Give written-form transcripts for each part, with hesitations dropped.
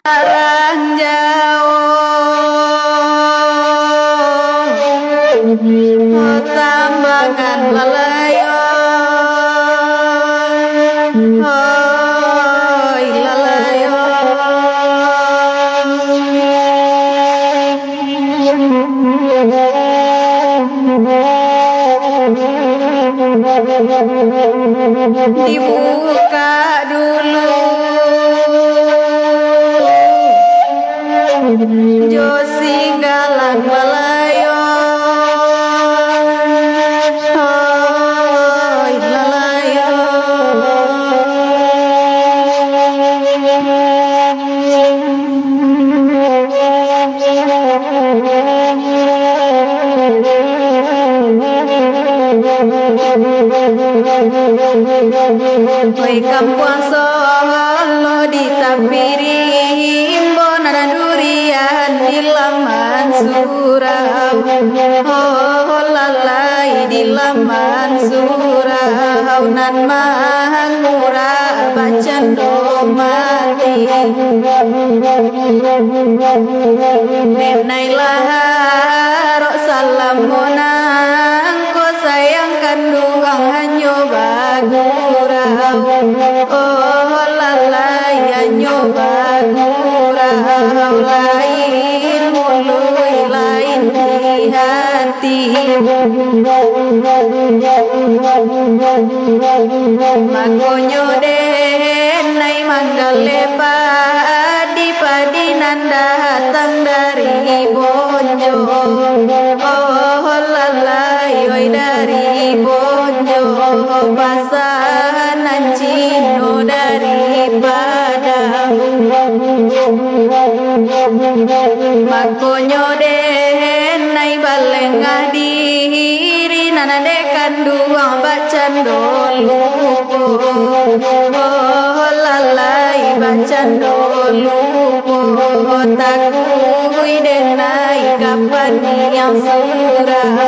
Arang jauh tambangan lalayon, hoi lalayon. Dibuka dulu Josinggalan lalayon, hoi lalayon. Hoi kampung Solo ditapiri himbon ada durian di laman surau, oh lalai di laman surau nan mangura bacando mati nenailah rok salamonang ko sayangkan duang hanyo bagurau, oh lalai hanyo bagurau lain mului lain di hati makonyo denai manggale padi nanda datang dari Bonjo, oh lalai oi dari Bonjo pasanan Cino dari Padang makonyo denai baleng ngadiri nana dekan duang bacando lupo, oh lalai bacando lupo takui denai kapan yang surah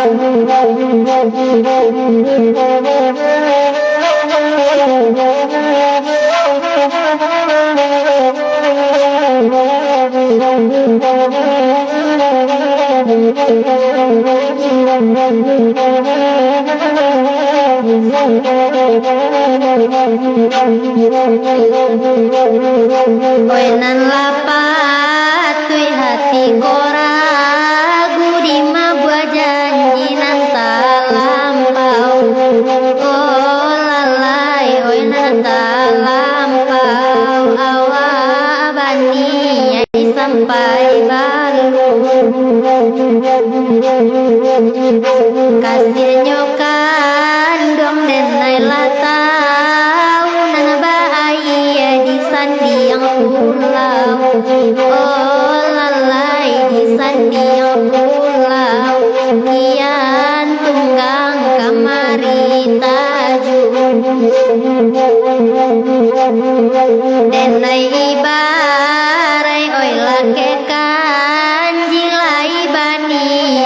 Oenan lapat tui hati kora gudi mabua janji nanta lampau, oh lalai oenan lampau awa bani yai sampai balu kasih nyokan dong denai latau nana bayi di sandi yang pulau, oh lalai di sandi yang pulau kian tunggang kamari taju denai ibarai oi lakekan jilai bani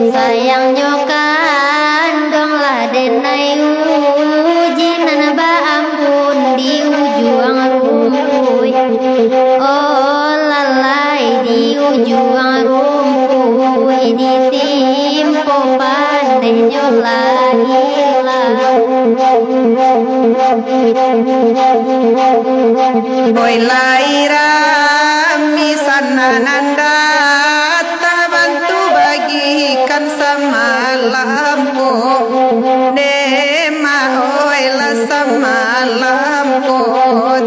sayang nyokan dong ladenai uji nanaba ampun di ujung rumpuy oh lalai di ujung rumpuy di timpo pandai nyolah hilang Oi laira misanananda tak bantu bagikan semalamku Dema oi la semalamku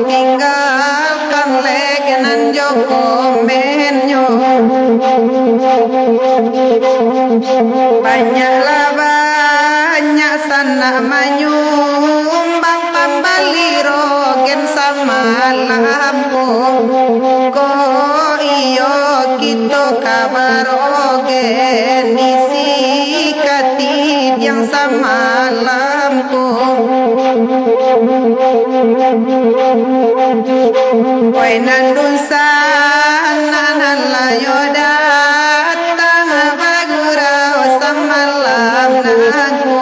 tinggalkan legenan joko menyo Banyaklah banyak sana manyumbang pambali rogen sama lampu ko iyo kito kabarogen isi katib yang sama lampu Wai nandun sana nalayo datang bagurau samalam naku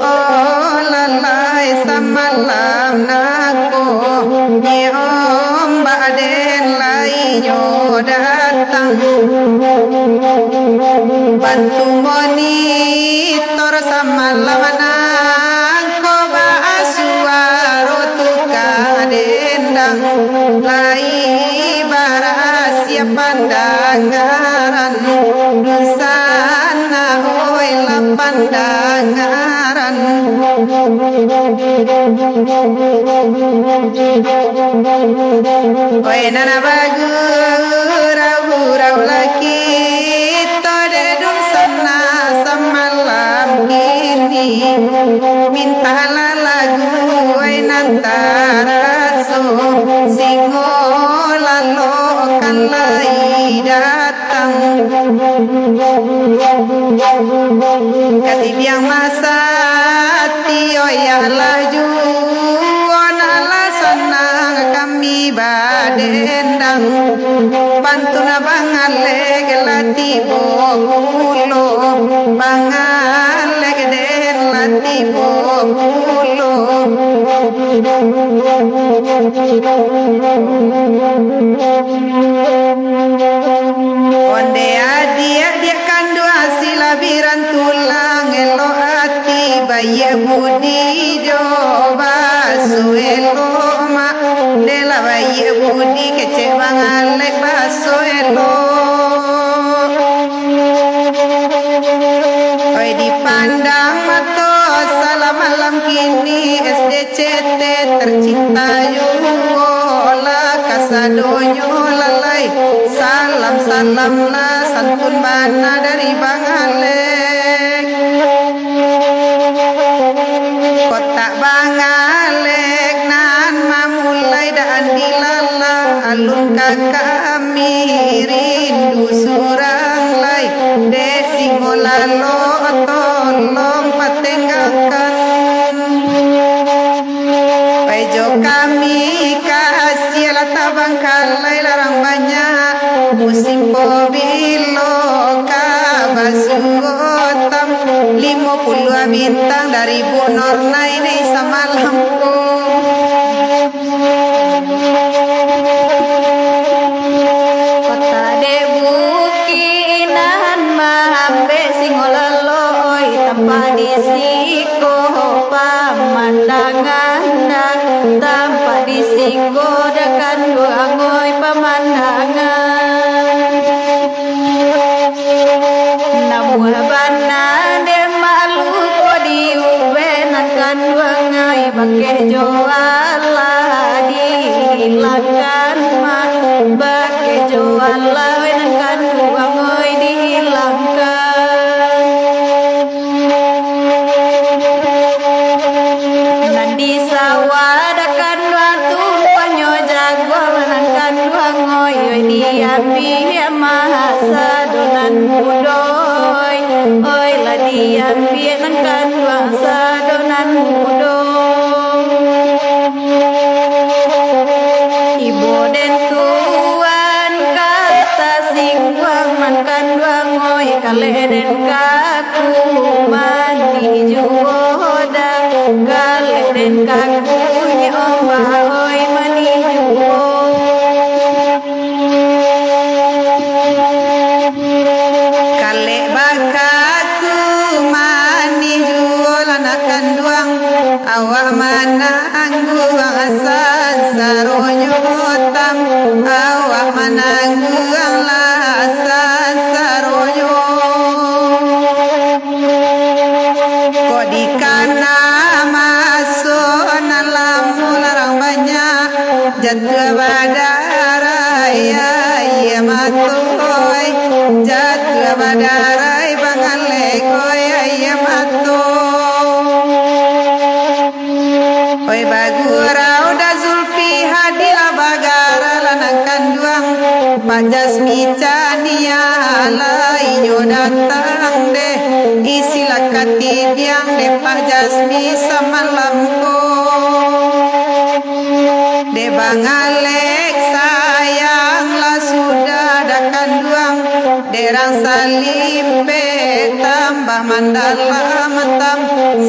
oh lalai samalam naku ni ombak den lainyo datang bantu monitor samalam naku baasuaro tukadendang lai barasia pandangaran dusana oi la pandangaran oi nana bagurau laki tode dusana semalam kini mintalah lagu oi nantara so singo lalu kan lai datang katib yang masati ya laju onala senang kami badendang pantuna bangale gelati bokulo bangale geden lati bokulo onde adia kandu asila biran tulang elo ati baye budi joba suelo ma dela baye budi kece bangale basuelo oi dipandang mato salam malam kini SDCT tercinta yola kasadonyo lalai salam salam lah santun mana dari Bangalek kota Bangalek nan mamulai dan dilala alun kami rindu surang lai desi ngolalo tolong patenggakan pejo kami kasih tabang kalai larang banyak musim pobilo kabasugotam 50 bintang dari Bu Norna ini samalamku kota debuki inahan mahambe singolaloy tanpa disiko pemandangan tanpa disiko dekan duangoy pemandangan nabuh bana de malu ko diubenan kan duangoy bake joala dihilangkan mah bake joala wenan kan duangoy dihilangkan nandi sawadakan watu panyo jago menangkan duangoy diambi mahasa donan mudoy oi la diambi nangkan duangsa donan mudoy ibu den tuan kata singwang mankan duangoy kale den kaku mani juoda kale den kaku ni omba oi mani juo kale bakaku mani juo lanakan duang awak mananggu asan saronyo tam awak mananggu asan saronyo kok di kana masuk nalamu larang banyak jatuh badarai ya matoy jatuh badarai bangalek oi ya matoy oi bagurau da zulfi hadila bagara lanakan duang Pak Jasmi cania lainyo datang deh isilah katidiang deh Pak Jasmi semalam ko deh Bang Alek sayanglah sudah dakan duang derang salimpe tambah mandala matam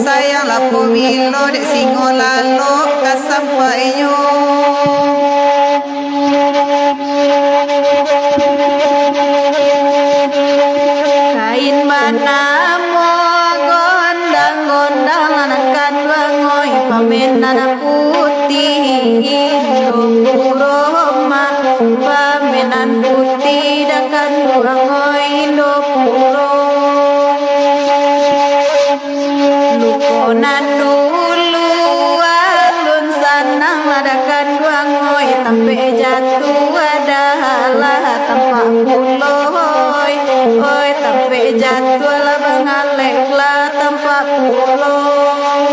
sayanglah powilo dek singolalo kasampainya kain mana mo gondang-gondang lanakan wangoi pamenana putih Indo Puroma pamenan putih dakan wangoi Indo Puro lukonan dulu alun sanang ladakan wangoi tampe jatuh adalah tampak puloi oi tampe jatuh lah bangalek lah tampak puloi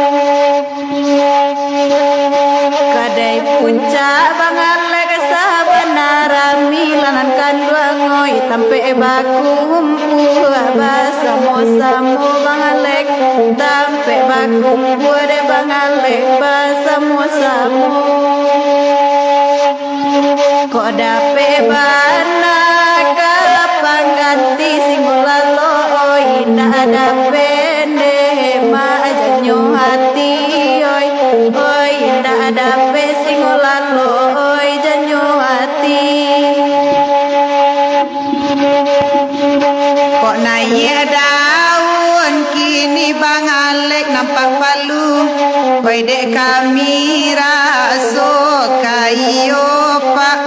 kadai puncak bangalek sabanarami lanankan duangoi tampe bakumpu basamo-samo bangalek tampe bakumpu de bangalek basamo-samo kok dape bana kapang ganti singolalo oi ndak dape ma janyo hati oi oi ndak dape singolalo oi janyo hati kok naik daun kini Bang Alek nampak palu oi dek kami raso kayo pak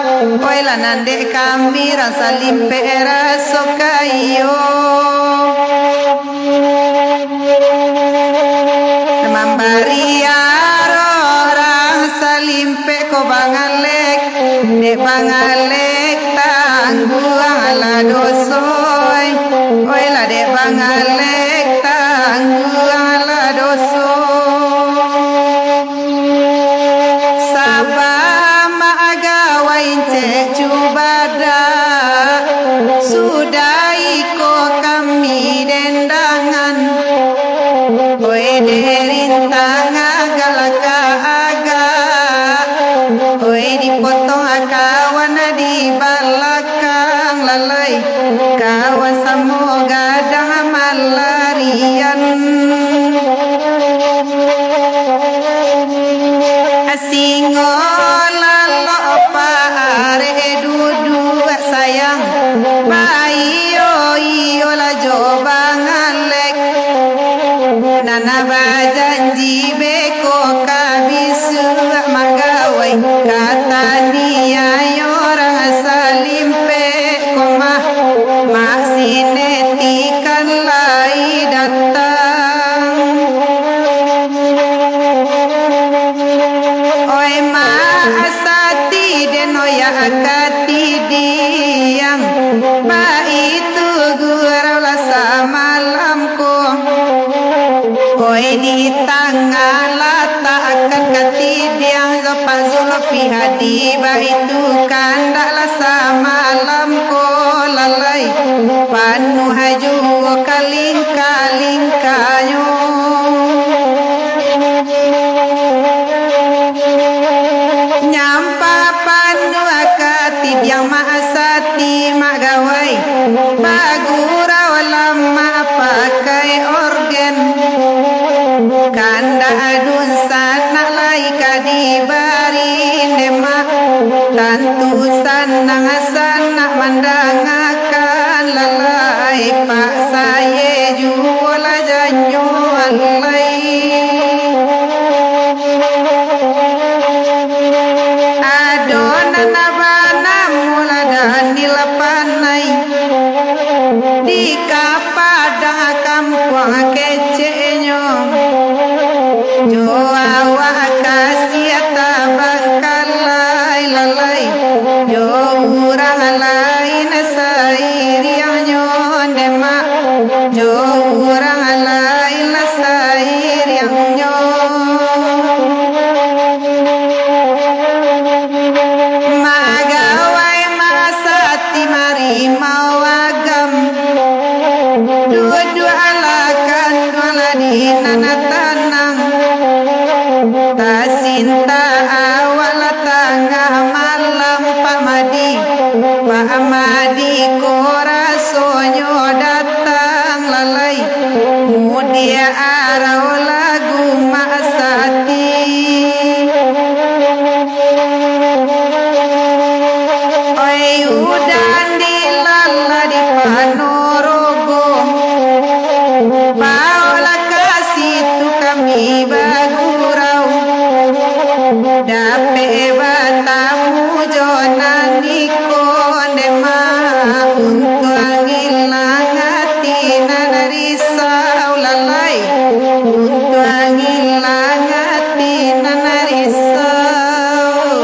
oi lanan dek kami rasa limpe raso kayo membari orang salimpe ko Bang Alek dek Bang Alek tangguang ala dosoi oi la dek Bang Alek tangguang ala dosoi sabah maagawain cek cubada sudah iko kami dendangan oi derintang agalaka aga oi dipotong kawan di belakang lalai kawan samo gadang malarian asingo lalo pare dudu sayang bayo iyo la jo Bang Alek nana bajanji beko kabisu magawai kata dia orang salimpe koma masinetikan lai datang oi ma asati denoya akati diang ba itu gurau la samalamku oi di tanggal letakkan katidiang zopan zulfi hadi itu kandaklah samalam ko lalai panu haju kaling-kaling kayu nyampa panu akatidiang maasati magawai bagura walam Jo urang lain sair yang nyo magawai masati mari mawagam dua-dua alakan dua di nanatanang tasinta awal tengah malam Pak Amadi korasonyo datang lalai mudia arau lagu masati oi udan di lala di Panorogo paola kasih tu kami bagurau dape batamu jonani kondema untuk ngilang hati nana risau lalai untuk ngilang hati nana risau.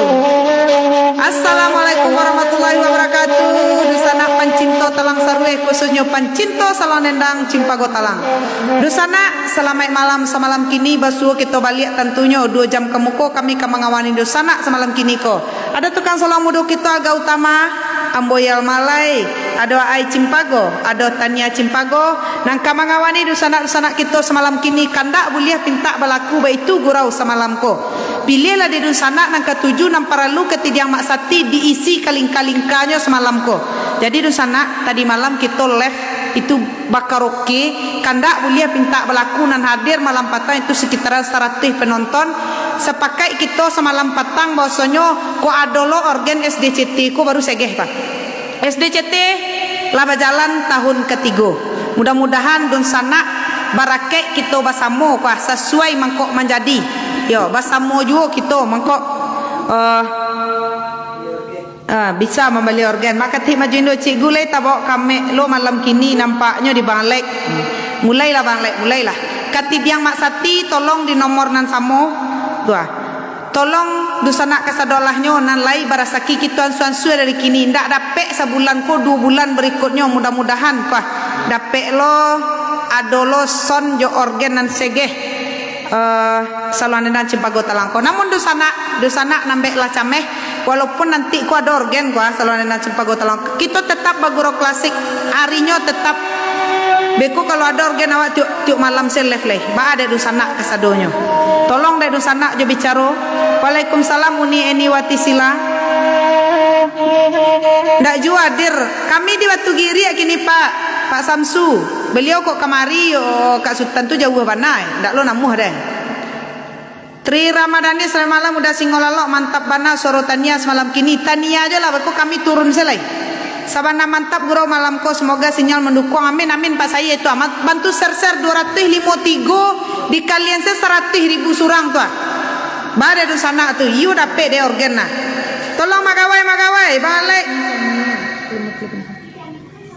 Assalamualaikum warahmatullahi wabarakatuh. Dusana pancinto talang sarwe khususnya pancinto salon endang cimpago talang. Dusana selamat malam semalam kini basuh kita balik tentunya 2 jam kemuko kami mengawani dusana semalam kini ko. Ada tukang salam mudo kita agak utama Amboyal Malai, ada Ai Cimpago, ada Tania Cimpago, nangka mengawani dusana kita semalam kini kandak boleh pinta balaku baitu gurau semalam ko. Pilihlah di dusana nangka 7 namparalu ketidiang maksati diisi kaling-kalingkanya semalam ko. Jadi dusana tadi malam kita live itu bakaroke kandak boleh pinta balaku nan hadir malam patang itu sekitaran 100 penonton sepakai kita semalam patang bahwasanya ko adolo organ SDCT ko baru segeh Pak. SDCT laba jalan tahun ketiga. Mudah-mudahan don sana barake kita basamo ko sesuai mangkok menjadi. Yo basamo juga kita mangkok bisa membeli organ. Maka ti majindo cikgu lai tabok kami lo malam kini nampaknya di Banglek. Mulailah Banglek, mulailah. Katidiang maksati tolong di nomor nan samo dua. Tolong dusana kasadolahnya nan lai barasaki kituan suan-suan dari kini ndak dapet sebulan ko 2 bulan berikutnya mudah-mudahan kah dapet lo adolo son jo organ nan segeh saluan dan Cimpago Talangko. Namun dusana nambek lah cameh walaupun nanti ku ada organ ku saluan dan Cimpago Talangko kita tetap baguro klasik harinya tetap beku kalau ada organ awak tiuk malam selef leh ba ada dusana kasadonyo. Tolong deh dusana jo bicara. Waalaikumsalam Uni Eni Watisila. Ndak ju hadir kami di Batu Giri kini Pak Samsu. Beliau kok kemari yo Kak Sultan tu jauh banai. Ndak lo namuh deh. Tri Ramadhani selamat malam udah singolalo mantap bana sorotannya semalam kini Tania aja lah kok kami turun selai. Sabana mantap gurau malam ko semoga sinyal mendukung amin amin Pak saya itu amat bantu share 253 di kalian 100.000 surang tuh. Bade du sana tu you dapet de organ nah. Tolong magawai balik.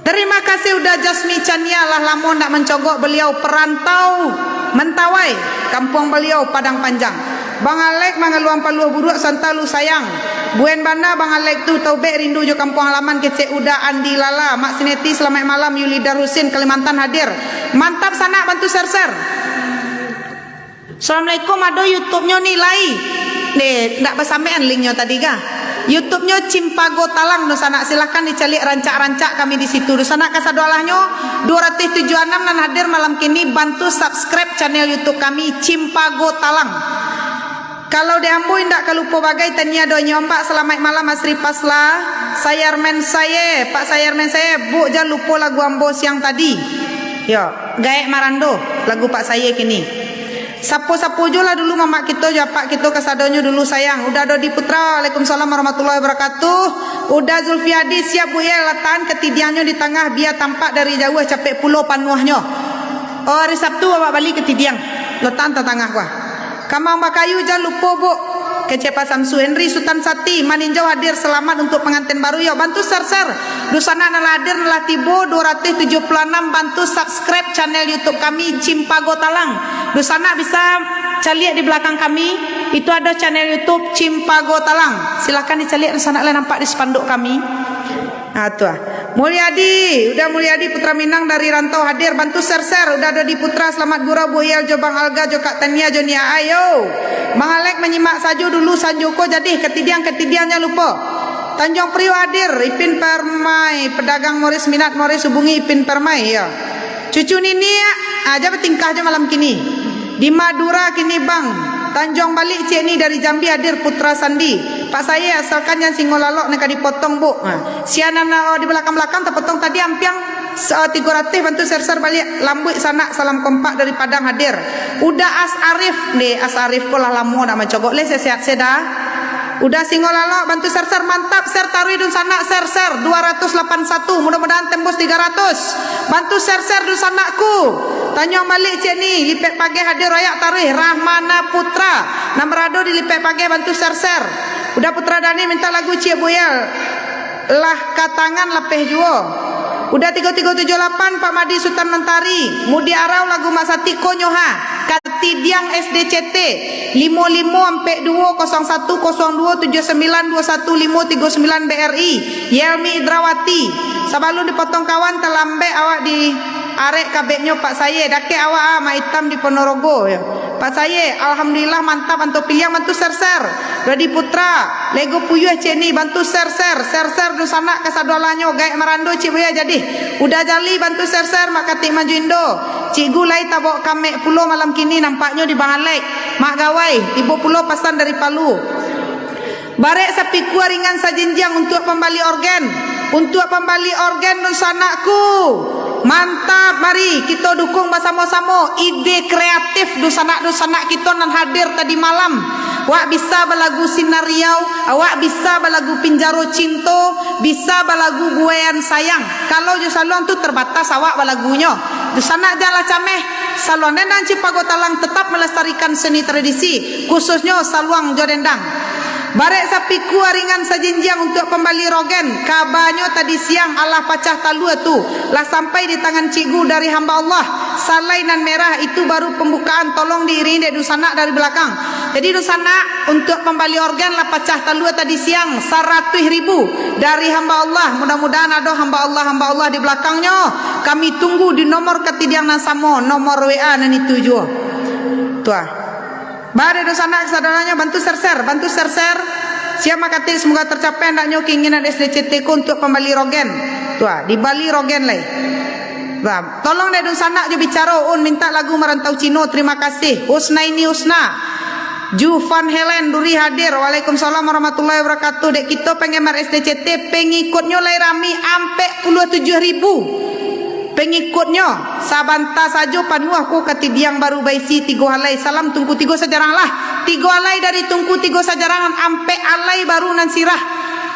Terima kasih udah Jasmi Chania lah lamun nak mencogok beliau perantau Mentawai kampung beliau Padang Panjang. Bang Alek mangaluang paluah buruk santalu sayang. Buen bana Bang Alek tu taubek rindu jo kampung halaman kece udah Andi Lala Mak Sineti selamat malam Yuli Darusin Kalimantan hadir. Mantap sana bantu share. Assalamualaikum ada YouTube-nya nilai. Ndak bersamaan linknya tadi kah? YouTube-nya Cimpago Talang dosana silakan dicari rancak-rancak kami di situ. Dosana kasadolahnya 276 dan hadir malam kini bantu subscribe channel YouTube kami Cimpago Talang. Kalau diambu ndak kalupa bagai tanya doanya Mbak selamat malam Asri Pasla. Sayarmen saya, Pak Sayarmen saya, Bu jangan lupa lagu ambo siang tadi. Yo, gaek marando lagu Pak saya kini. Sapo-sapo lah dulu mama kita japak kita kasadonyo dulu sayang. Udah Dodi Putra, Waalaikumsalam warahmatullahi wabarakatuh. Udah Zulfiadi siap bu ya latan ketidiannya di tengah biar tampak dari jauh capek pulau panuahnya. Oh hari Sabtu bawa balik ketidiang letan tengah gua. Kamang Bakayu jangan lupa bu. Kecepa Samsu Henry Sultan Sati Maninjau hadir selamat untuk pengantin baru ya bantu share dusana nala hadir nala tibo 276 bantu subscribe channel YouTube kami Cimpago Talang dusana bisa caliak di belakang kami itu ada channel YouTube Cimpago Talang silahkan dicaliak dusana lah nampak di spanduk kami. Nah tuh Mulyadi, udah Mulyadi Putra Minang dari rantau hadir, bantu share. Udah ada di Putra, selamat gurau Buhial Jobang Alga Jokak Tania Jonia ayo. Mang Alek menyimak saja dulu Sanjoko jadi ketidiangnya lupa. Tanjung Priok hadir, Ipin Permai, pedagang Moris minat Moris hubungi Ipin Permai ya. Cucu Nini aja bertingkah aja malam kini. Di Madura kini Bang. Tanjung balik Cik ni dari Jambi hadir Putra Sandi. Pak saya asalkan yang singolalok nak dipotong bu. Sianan di belakang terpotong tadi ampiang 300 bantu share balik lambut sana salam kompak dari Padang hadir. Udah As Arif deh As Arif pola lamu nak mencogok le sehat seda. Udah singolalok bantu share mantap share taruh dun sana share 281 mudah-mudahan tembus 300. Bantu share dun sanaku. Tanjung balik Cik ni lipet pagi hadir royak tarikh Rahmana Putra Namrado di lipet pagi bantu share. Udah Putra Dani minta lagu Cik Boyal lah katangan lepeh juo. Udah 3378 Pak Madi Sultan Mentari Mudi Arau lagu Mak Sati Konyoha Katidiang SDCT 55-02-01-79-21-539 BRI Yelmi Idrawati Sabalu dipotong kawan telambe awak di arek kabeknya Pak saya dake awak mak hitam di Ponorogo ya. Pak saya alhamdulillah mantap bantu pilihan bantu share. Radi Putra Lego Puyuh Cik ni bantu share du sana kasadolanyo gaek marando Cik Buya jadi. Udah jali bantu share mak katik maju Indo. Cik Gulai tabok kamek pulau malam kini nampaknya di Bangalek. Mak gawai ibu pulau pasan dari Palu. Barek sapi kuah ringan sajinjang untuk pembali organ. Untuk pembali organ nusanaku. Mantap, mari kita dukung bersama-sama ide kreatif dusanak kita nan hadir tadi malam. Awak bisa balagu Sinariau, awak bisa balagu Pinjaro Cinto, bisa balagu Guean Sayang. Kalau jo saluang tu terbatas awak balagunya. Dusanak jala cameh, saluang dendang Cipago Talang tetap melestarikan seni tradisi, khususnya saluang Jodendang. Barek sapi kuah ringan sajinjang untuk pembali rogen. Kabarnya tadi siang Allah pacah talua tu lah sampai di tangan cikgu dari hamba Allah. Salainan merah itu baru pembukaan, tolong diiringi dek dusana dari belakang. Jadi dusana untuk pembali organ lah pacah talua tadi siang 100.000 dari hamba Allah. Mudah-mudahan ada hamba Allah di belakangnya. Kami tunggu di nomor ketidiang nasamo, nomor WA nan itu juga. Tuah. Bare dosana kesadarannya bantu share. Siapa kata semoga tercapai hendaknya keinginan SDCT ku untuk pembali rogen. Tuah, di Bali rogen lai. Bah, tolong deh dosana je bicara minta lagu Merantau Cino. Terima kasih. Usna ini Usna. Jufan Helen Duri hadir. Waalaikumsalam warahmatullahi wabarakatuh. Dek kita penggemar SDCT pengikutnya lai rami ampe 27.000. Pengikutnya sabanta saja panuah ku katidiang baru baisi 3 halai salam tungku 3 sajarang lah 3 halai dari tungku 3 sajarangan ampe alai baru nan sirah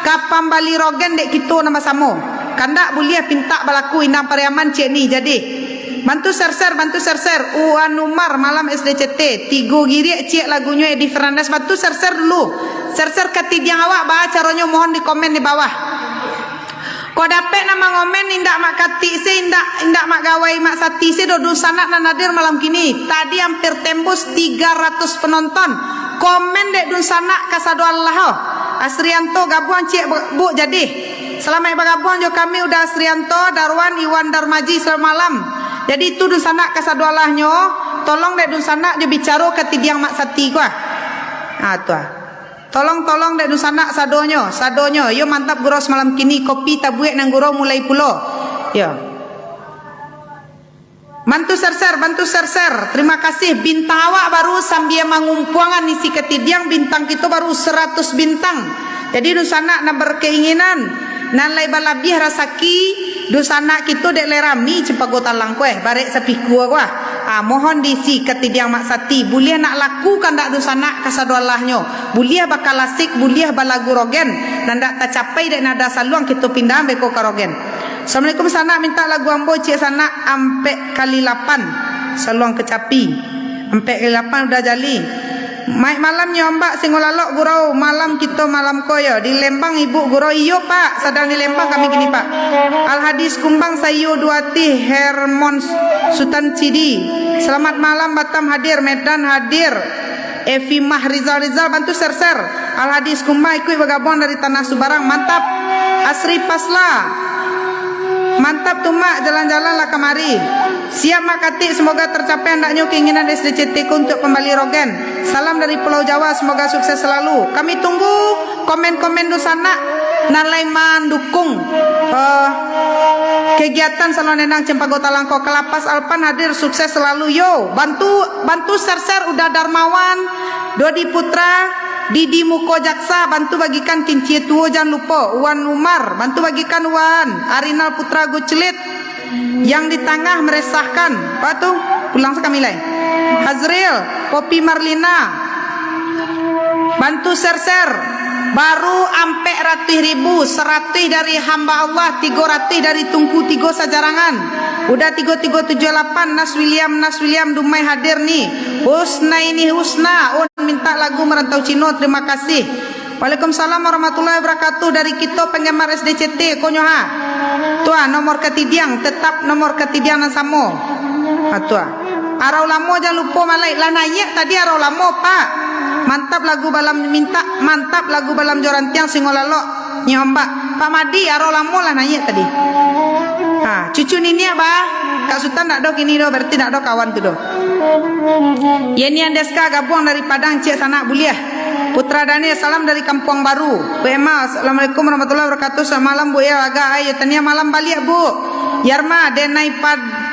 kapam bali rogen dek kita nama samo kandak buliah pinta balaku inam pariaman Cik ni jadi bantu share Uan Umar malam SDCT 3 giri Cik lagunya Edi Fernandes bantu share dulu share katidiang awak bah caranya mohon di komen di bawah. Kau dapat nama ngomen indak mak kati se indak mak gawai mak sati se dodu sanak nan hadir malam kini. Tadi hampir tembus 300 penonton. Komen dek dun sanak kasado Allah. Asrianto gabuan Cik Bu jadi. Selama bergabung jo kami udah Asrianto, Darwan, Iwan Darmaji selamat malam. Jadi itu dun sanak kasado Allahnya. Tolong dek dun sanak je bicara ketidiang mak sati gua. Ah tuah. Tolong dek dusana sadonya. Yo mantap gurau semalam kini kopi tabuek nang gurau mulai pulo. Yo. Bantu share. Terima kasih bintang awak baru sambil mengumpuangan isi ketidiang bintang kita baru 100 bintang. Jadi dusana nak berkeinginan nan lai balabih rasaki dusana kita dek lerami Cipago Talang kueh barek sapiku gua. Mohon diisi ketidiang mak sati buliah nak lakukan dak dusana kasado Allahnya buliah bakal asik buliah balagu rogen nandak tercapai dek nada saluang kita pindah beko karogen. Assalamualaikum sana minta lagu ambo Cik sana ampe kali 8 saluang kecapi ampe kali 8 udah jali. Maik malam nyombak singolalok gurau malam kita malam koyo di Lembang ibu gurau iyo pak sedang di Lembang kami gini pak. Al Hadis Kumbang Sayu Duati Hermon Sultan Cidi. Selamat malam Batam hadir Medan hadir. Evi Mah Rizal bantu share. Al Hadis Kumbang ikut bergabung dari Tanah Subarang mantap. Asri Pasla Mantap tuh mak, jalan-jalan lah kemari. Siap mak Katik, semoga tercapai hendaknya keinginan SDCT untuk kembali Rogen. Salam dari Pulau Jawa, semoga sukses selalu. Kami tunggu komen-komen di sana. Nalai mendukung kegiatan Salon Endang Cimpago Talangko. Kelapas Alpan hadir, sukses selalu. Yo, bantu share udah Darmawan, Dodi Putra, Didi Muko Jaksa, bantu bagikan Kincie Tuo, jangan lupa. Wan Umar, bantu bagikan Wan. Arinal Putra Gucelit, yang di tengah meresahkan. Apa tuh? Pulang sekali lagi. Hazril, Popi Marlina, bantu share. Baru ampe ratih ribu, 100 dari hamba Allah, 300 dari Tungku Tigo Sajarangan. Udah 3378. Nas William Dumai hadir nih. Husna ini Husna. Minta lagu Merantau Cino, terima kasih. Waalaikumsalam warahmatullahi wabarakatuh. Dari kita penggemar SDCT konyoha. Tua nomor ketidiang, tetap nomor ketidiang dan samo. Tua. Arau lamo jangan lupa malai. Lah naik tadi arau lamo pak. Mantap lagu balam minta, mantap lagu balam Jorantiang Singolalo nyombak. Pak Madi arau lamo lah naik tadi. Cucu nini apa? Kak Sultan nak dok ini do, berarti nak dok kawan tu do. Yeni Andeska gabung dari Padang Cik Sanak Buliah. Putra Dani, salam dari Kampung Baru. Bu Emma, assalamualaikum warahmatullahi wabarakatuh. Selamat malam Bu ya, agak ayo tania malam balik Bu. Yarma Denai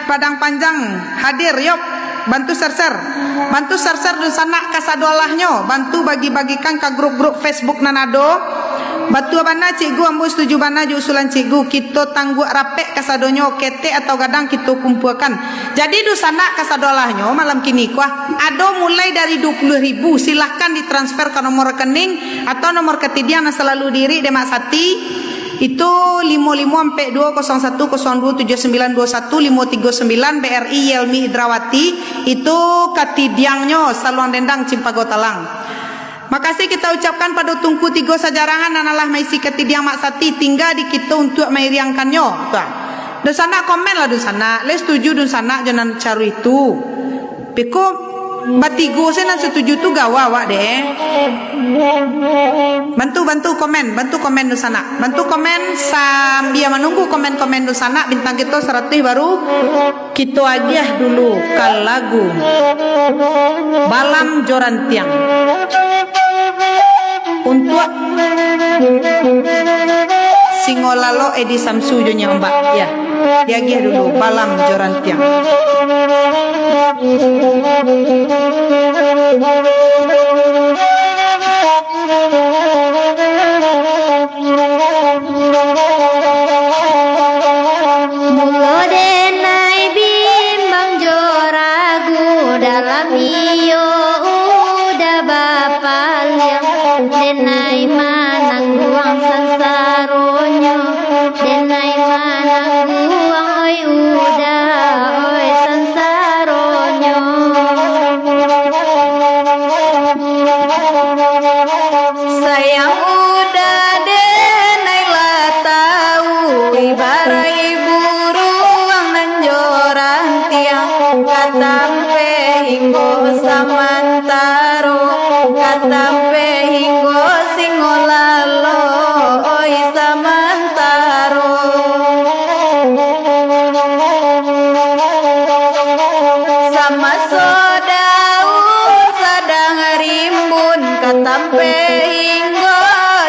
Padang Panjang hadir yuk. Bantu share di sana kasadolahnya, bantu bagi-bagikan ke grup-grup Facebook nanado. Batu bana cikgu ambu setuju bana usulan cikgu kita tangguh rapek kasadonyo kete atau gadang kita kumpulkan. Jadi di sana kasadolahnya malam kini kuah ada mulai dari 20.000, silahkan ditransfer ke nomor rekening atau nomor ketidian selalu diri Demak Sati. Itu 554201027921 BRI Yelmi Hidrawati. Itu katidiangnya Saluang Dendang Cimpago Talang. Makasih kita ucapkan pada Tungku Tigo Sajarangan analah maisi ketidiang Mak Sati tinggal di kita untuk meriangkannya. Dun sana komen lah dun sana. Le setuju dun sana jangan caru itu. Peko batigo saya setuju tu gawa wak deh. Bantu komen di sana. Bantu komen sambil menunggu komen di sana. Bintang kita 100 baru kita agiah dulu ke lagu Balam Jorantiang untuk Singolalo Edi Samsu jonya Mbak ya. Diagiah dulu Balam Jorantiang. Mulo denai bimbang joragu dalam iyo udah bapak liang denai manang guang sansaronyo denai manang guang oi udah oi sansaronyo. Sayang udah denai lah tahu ibarai buruang nan joran tiang katampe hinggo samantaro katampe hinggo singolalo oi samantaro. Sama sodaun sadang rimbun katampe hinggo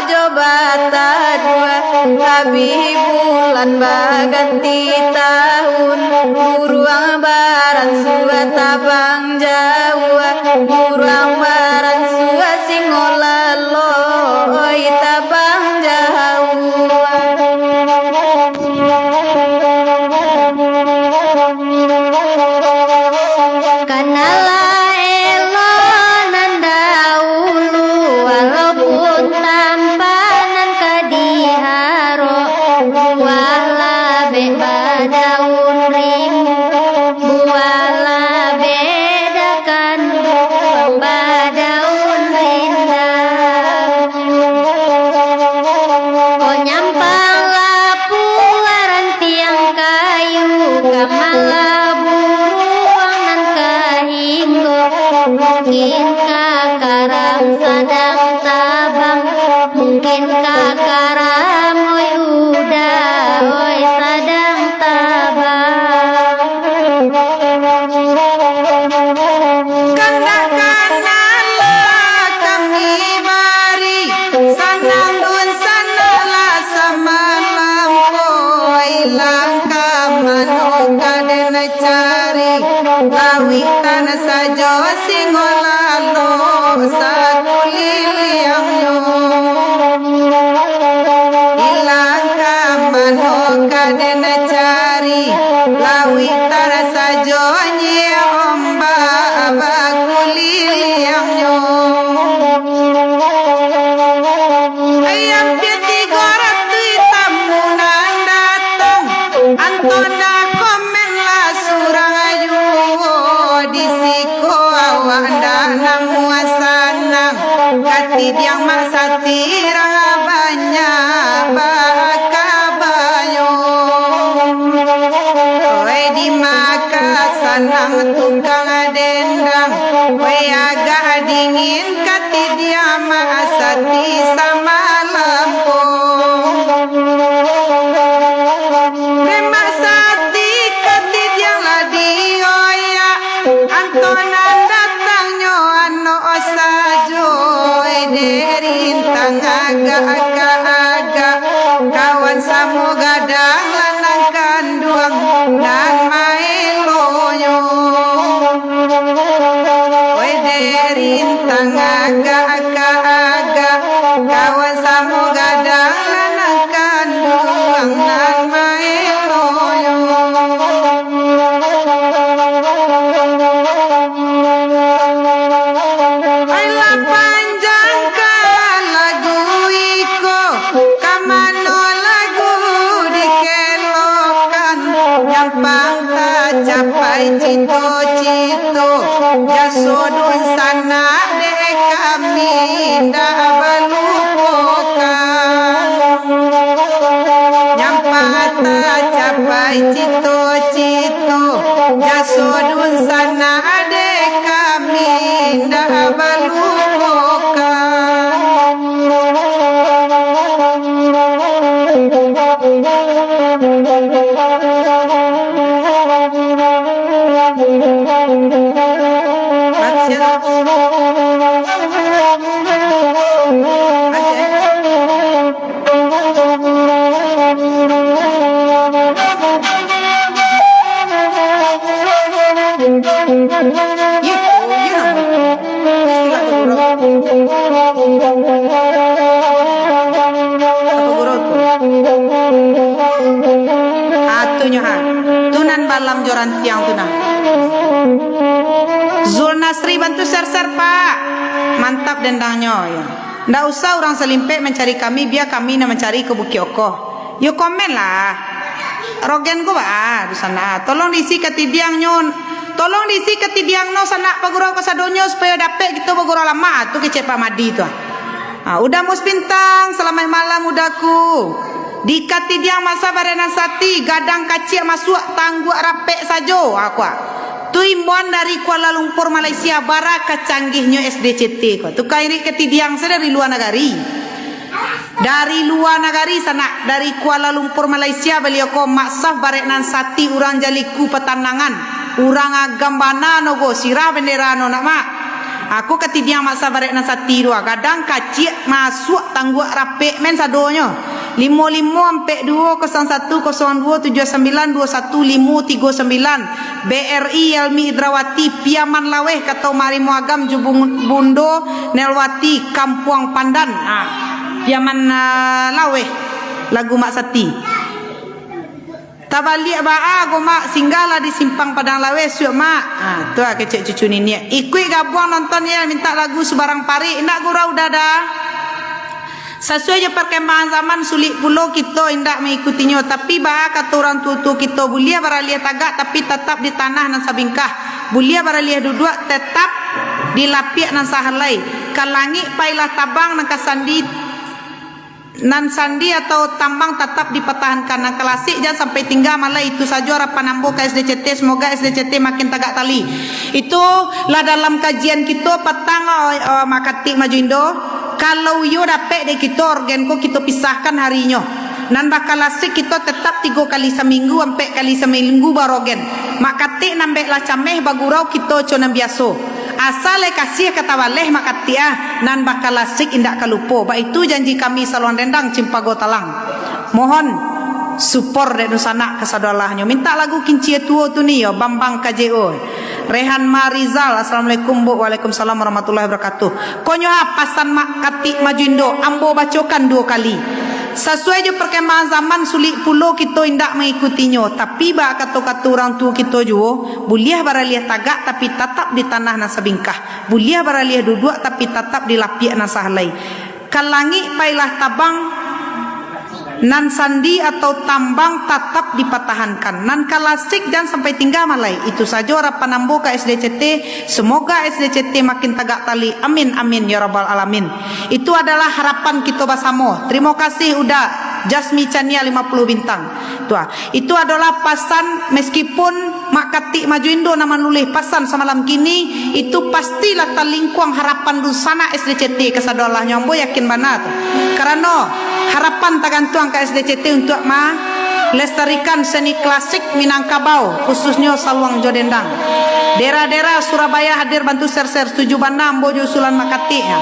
jobata dua habis bulan baganti tahun buruang baran sua tabang jawa buruang baran sua singolalo oi tabang jawa. Kanala elo nandaulu walaupun tampanan kadiharo buala beba daun rimu buala bedakan daun rindang. Kau nyampang lapuaran tiang kayu kamala buruang nan kahinggo mungkin kakaram sadang tabang mungkin kakaram oi udah oi sadang lawitan sajo singolalo sakuliliang yo ilang kamano kadena cari lawitan sajo nye omba abakuliliang yo ayam piti gorat tamunan datang antona komen lah surang ayu disiko awak danang muasanang kati diang masati banyak bakabayo oi di makasanang tukang dendang oi agak dingin kati dia masati sama lampung Remak sati kati diang ladio ya Antonan datangnya ano sajo derintang agak-agak kawan samu gadang lanang kanduang dan mailoyo derintang agak-agak kawan samu gadang lanang kanduang dan mailoyo Aila panjang ka lagu iko kamano lagu dikelokan yang pangka capai cito-cito jasodun sana de kami dah balupokan yang pangka capai cito-cito jasodun sana de kami dah balupokan Tunan balam joran tiang tuna Zul Nasri bantu ser-ser pak mantap dendangnya ya ndak usah orang selimpek mencari kami biar kami nak mencari ke Bukit Okoh yuk komen lah rogen ko ba di sana tolong diisi ketidiang nyon tolong diisi ketidiang no sana pagurau kasadonyo supaya dapat gitu pagurau lama tu kecek Pak Madi tu udah mus bintang selamat malam udaku di katidiang masa barena sati gadang kacik masuk tangguk rapek sajo aku tu imbon dari Kuala Lumpur Malaysia bara kecanggihnya SDCT ko tu kairi ketidiang saya dari luar negari sana dari Kuala Lumpur Malaysia beliau ko maksaf barenan sati urang jaliku petanangan urang agambana nogo sirah bendera no nak mak aku ketidiang masa barenan sati dua gadang kacik masuk tangguk rapek men sadonyo 55520179215539 BRI Yelmi Hidrawati Piaman Laweh Katau Marimu Agam Jubung Bundo Nelwati Kampuang Pandan Piaman Laweh lagu Mak Sati tabalik baa go mak singgala di simpang Padang Laweh syuk mak tu kecek cucu nini ikui gabuang nonton ya minta lagu sebarang pari nak gurau dada sesuai je perkembangan zaman sulit pulau kita indak mengikutinya tapi bah kata orang tua kita bulia baralia tagak tapi tetap di tanah nan sabingkah bulia baralia duduk tetap di lapiak nan sahalai kalangi pailah tabang nan kasandi nan sandi atau tambang tetap dipertahankan nan klasik jangan sampai tinggal malah itu saja harapan ambo ke SDCT semoga SDCT makin tagak tali itu lah dalam kajian kita petang makati maju Indo kalau yo dapat de kita organ ko kita pisahkan harinya nan bakal asik kita tetap 3 kali seminggu 4 kali seminggu barogen makati nambek lah cameh bagurau kita cona biasa asal kasih kata waleh makati nan bakal asik indak kalupo ba itu janji kami Salon Rendang Cimpago Talang mohon support dek nusana kasadolahnya. Minta lagu kinci tuo tu ni yo Bambang KJO. Rehan Marizal, assalamualaikum bu, waalaikumsalam warahmatullahi wabarakatuh. Konyo pasan mak katik majuindo, ambo bacokan 2 kali. Sesuai je perkembangan zaman sulit pulo kita indak mengikutinya. Tapi ba kata-kata orang tua kita juga, buliah baraliah tagak tapi tetap di tanah nasa bingkah. Buliah baraliah duduk tapi tetap di lapiak nasa halai. Kalangi pailah tabang nan sandi atau tambang tetap dipatahankan. Nan kalasik dan sampai tinggal malai. Itu saja harapan ambo ke SDCT. Semoga SDCT makin tegak tali. Amin amin ya rabbal alamin. Itu adalah harapan kita bersama. Terima kasih udah Jasmi Chania 50 bintang. Itu adalah pasan meskipun Mak Katik Majuindo nama nulis pasan semalam kini itu pastilah talingkuang harapan dusana SDCT kesadolahnya ambo yakin banget. Karena harapan tagantuang ke SDCT untuk lestarikan seni klasik Minangkabau khususnya Saluang Jodendang. Daerah-daerah Surabaya hadir bantu ser-ser setuju bana ambo usulan Mak Katik ya.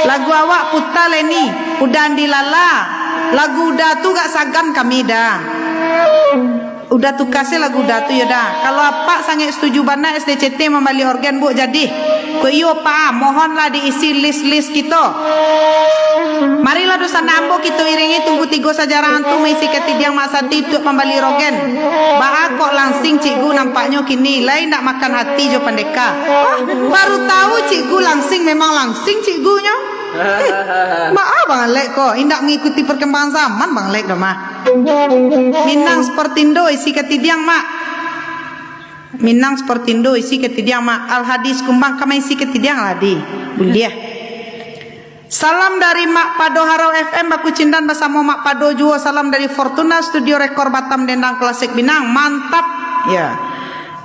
Lagu awak puta leni udah dilala. Lagu udah tu gak sagan kami dah. Udah tu kasih lagu udah tu ya dah. Kalau apa sangat setuju bana SDCT membeli organ bu jadi. Ko iyo pa mohonlah diisi list-list kita. Marilah dosa nambo kita iringi tunggu 3 sajarah antum mengisi ketidiang maksati untuk membeli organ. Ba kok langsing cikgu nampaknya kini lain nak makan hati jo pendeka. Baru tahu cikgu langsing memang langsing cikgunya. Maaf Bang Lek kok indak mengikuti perkembangan zaman Bang Lek dah mah. Minang sepertindo isi ketidiang mak. Minang sepertindo isi ketidiang mak. Al hadis kumbang kama isi ketidiang ladi. Buliah. Salam dari Mak Pado Harau FM baku cindan bersama Mak Pado juga. Salam dari Fortuna Studio Rekor Batam Dendang Klasik Binang. Mantap ya.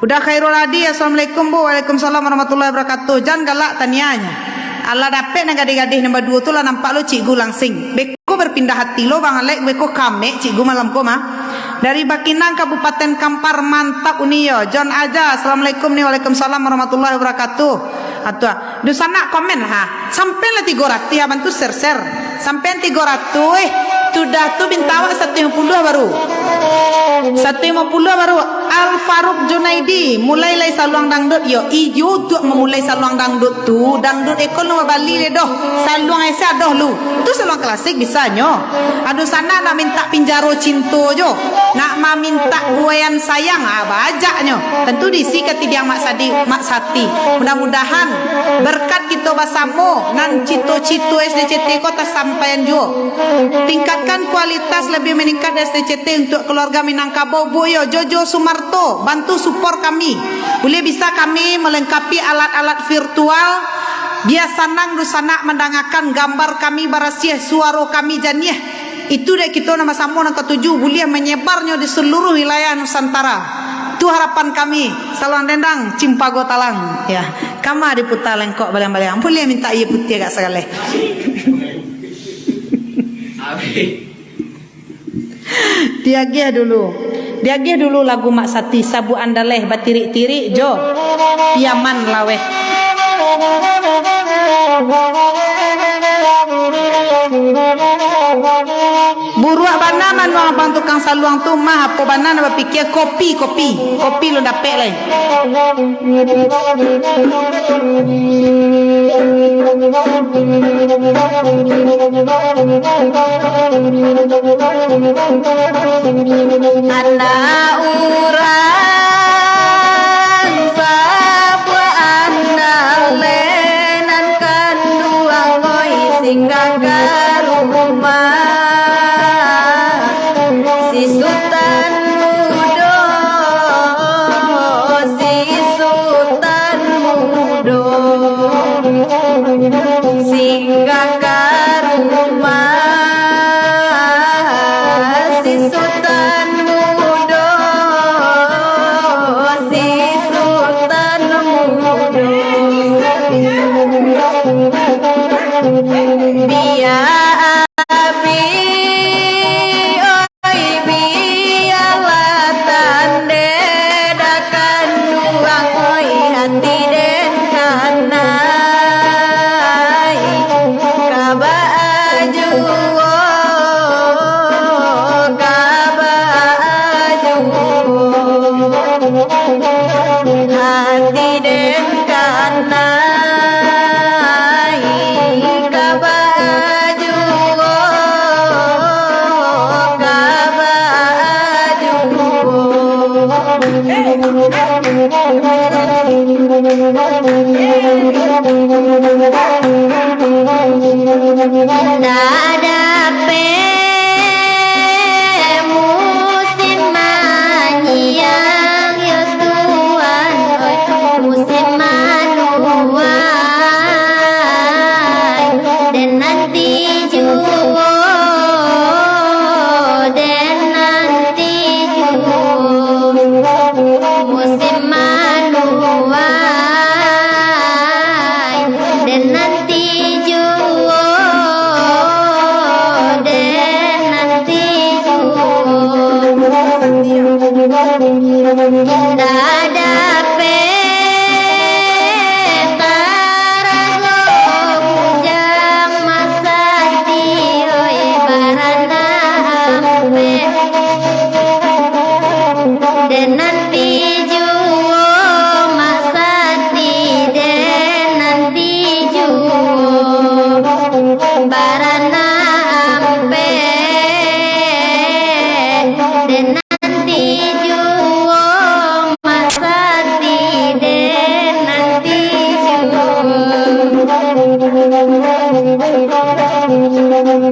Udah Khairul Adi. Assalamualaikum bu, waalaikumsalam warahmatullahi wabarakatuh. Jangan galak tanianya. Allah dapet na gadih-gadih nombor 2 tu lah nampak lo cikgu langsing. Beko berpindah hati lo Bang Alek. Beko kame cikgu malam ko mah. Dari Bakinang Kabupaten Kampar mantap uniyo. John aja. Assalamualaikum nih, waalaikumsalam warahmatullahi wabarakatuh. Atau du sana komen ha. Sampai lah 300 ya bantu ser-ser. Sampai 300 sudah tu bintawa 150 baru. 150 baru. Al Faruq Junaidi mulai lai saluang dangdut yo ijo tu memulai saluang dangdut tu dangdut ekol no Bali le doh saluang esa doh lu tu saluang klasik bisanya aduh sana nak minta pinjaro cinto jo nak minta buayan sayang bajaknya tentu disi ketidiang mak sati mudah-mudahan berkat kita bersama nan cito-cito SDCT kota sampaian jo tingkatkan kualitas lebih meningkat SDCT untuk keluarga Minangkabau bu yo Jojo Sumar bantu support kami. Boleh bisa kami melengkapi alat-alat virtual. Dia sanang dusana mendangakan gambar kami barasia suara kami janiah. Itu dek kita nama sama yang ketujuh boleh menyebarnya di seluruh wilayah Nusantara. Itu harapan kami. Saluang Dendang Cimpago Talang. Ya, kama di putar lengkok balang-balang. Boleh minta ia putih agak sekali. Diagih dulu lagu Mak Sati Sabu Andaleh batirik-tirik jo Piaman laweh. Buruak bana man abang tukang saluang tu mah apa bana nak pikir kopi lo dapet lain. Anak urang sabu andalenan kanduang koi singgah ke rumah si Sultan Mudo singgah ke rumah si Sultan Mudo hati den kanai kabaju Nadape musim manyiang ya Tuhan oi musim manuai dan nanti juo dan nanti juo musim manuai dan nanti juo dan nanti juo Nadape karago bujang masati oi barana ampe dan nanti juo masati dan nanti juo barana ampe dan nanti juo masati dan nanti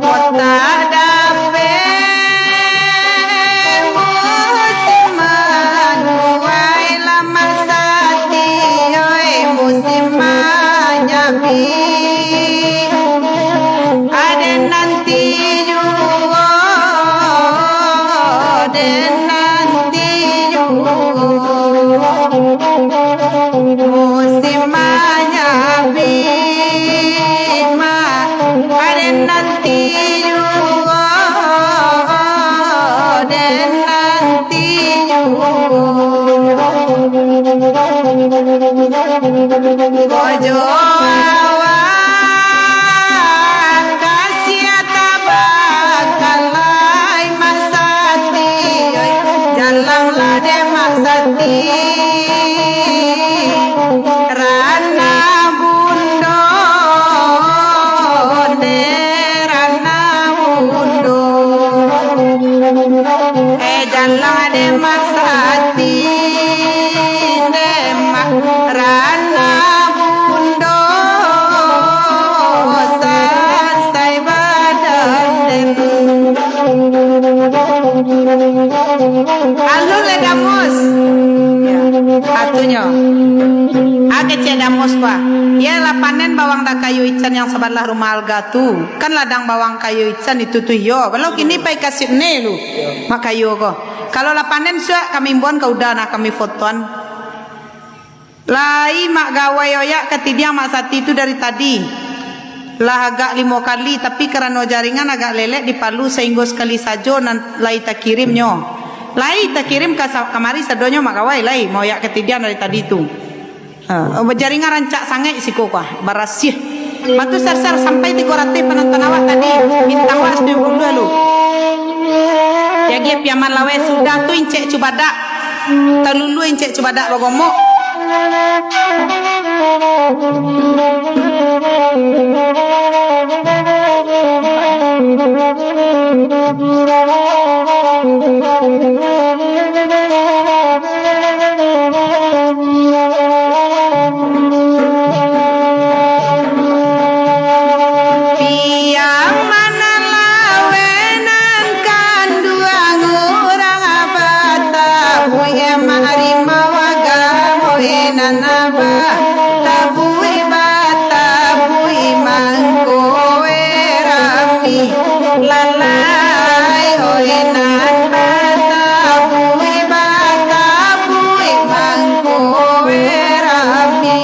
Kota dape musim manuai lama sati oi musim manyapi ada nanti juo dan nanti juo musim manyapi ada nanti juo dan nanti Bojo awan kasih tabakalai masati jalan lade masati rana bundo de rana bundo jalan de masati Rana bundo sasai badan alun le damos atunya ake ce damos pa ya la panen bawang da kayu ican yang sebelah rumah alga tu kan ladang bawang kayu ican itu tuh yo kalau kini pai kasih ne lu makayo ko kalau la panen suak kami buan kau udah nak kami fotoan lai mak gawai oyak ketidiang mak sati itu dari tadi lah agak 5 kali tapi karena jaringan agak lelek di Palu sehingga sekali saja lai tak kirimnya lai tak kirim ke kamari sadonyo mak gawai lai mau oyak ketidiang dari tadi itu jaringan rancak sangai siko kah barasih matu sar-sar sampai 300 penonton awak tadi bintang was 22 lu ya dia piaman lawe sudah tu incek cubadak telulu incek cubadak bagomok Piang mana lawenan kanduang urang abata buya marima waga nanaba tabui bata bui mangko erami lalai oi nan bata bui mangko erami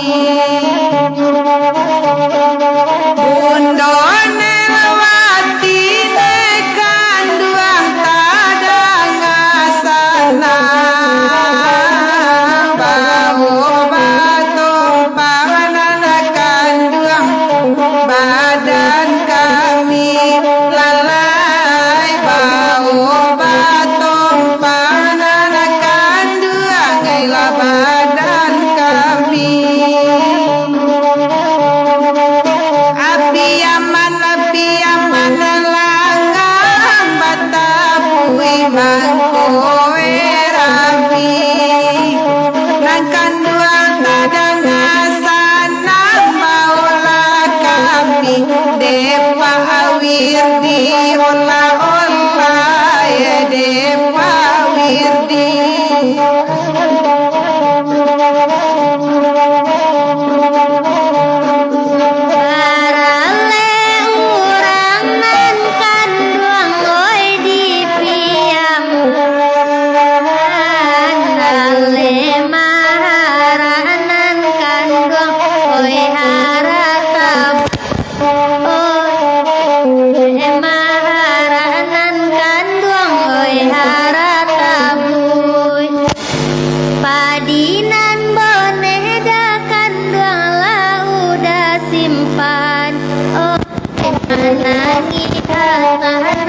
bundo nelawati nekan duang tadang asana bau batung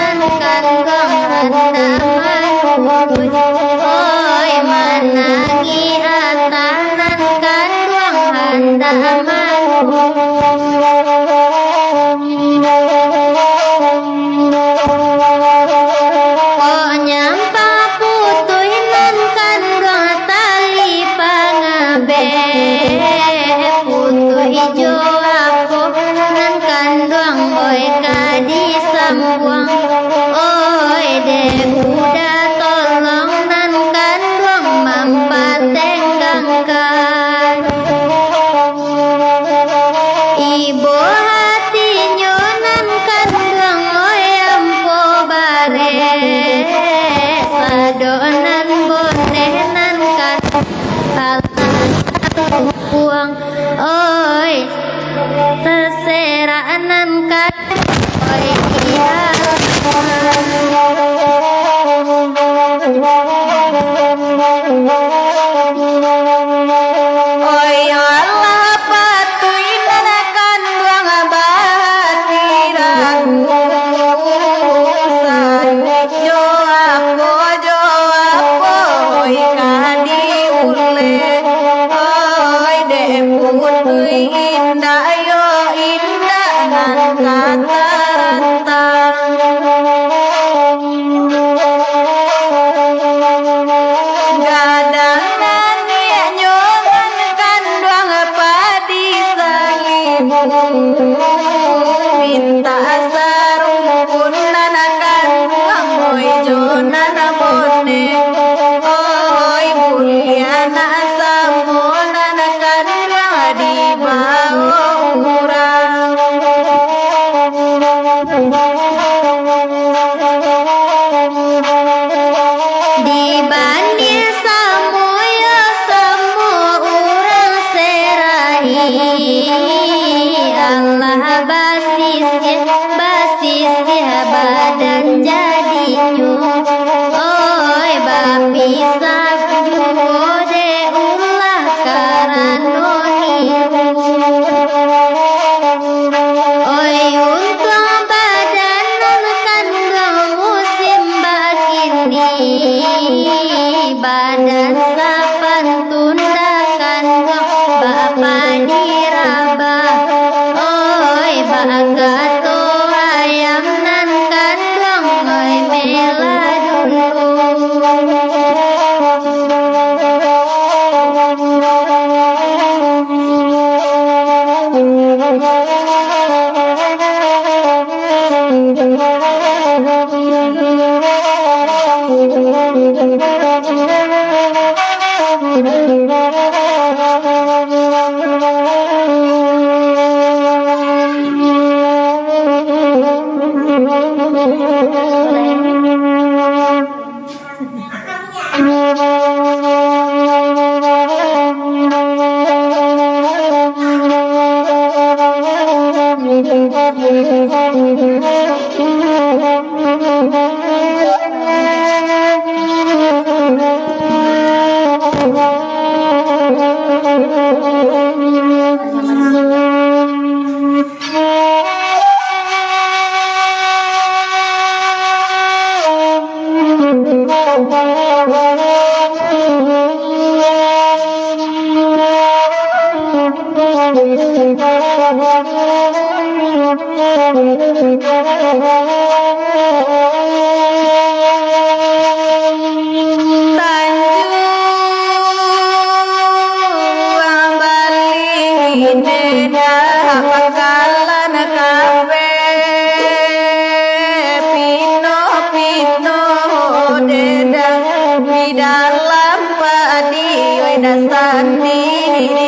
nan kandung handaman oi manangi atanan kandung handaman oh nyampa putuh nan kandung tali pangabe putuh ijo aku nan kandung oi kadi sambuang oi deh udah tolong nan kandung mampat tenggangkan ibu hatinya nan kandung oi ampo bare sadonan boneh nan kandung buang oi terseranan kan oi iya oi Allah patuhi nan kandung batiraku jo aku oi kadi ule oi deh putuhi indah yo indah nan kata gadang nania nyoman kandung padi salimu minta sarumpun nana kandung oi jonan bone oi buliana samo nana kandung di bawah urang dibanding samo ya samo urang serahi Allah basisnya badan jadinya oi bapisah de ulah karano oi untung badan nan kandung musim bakini badan sapan tunda kandung bapa dirabah oi bagato ayam nan kandung oi di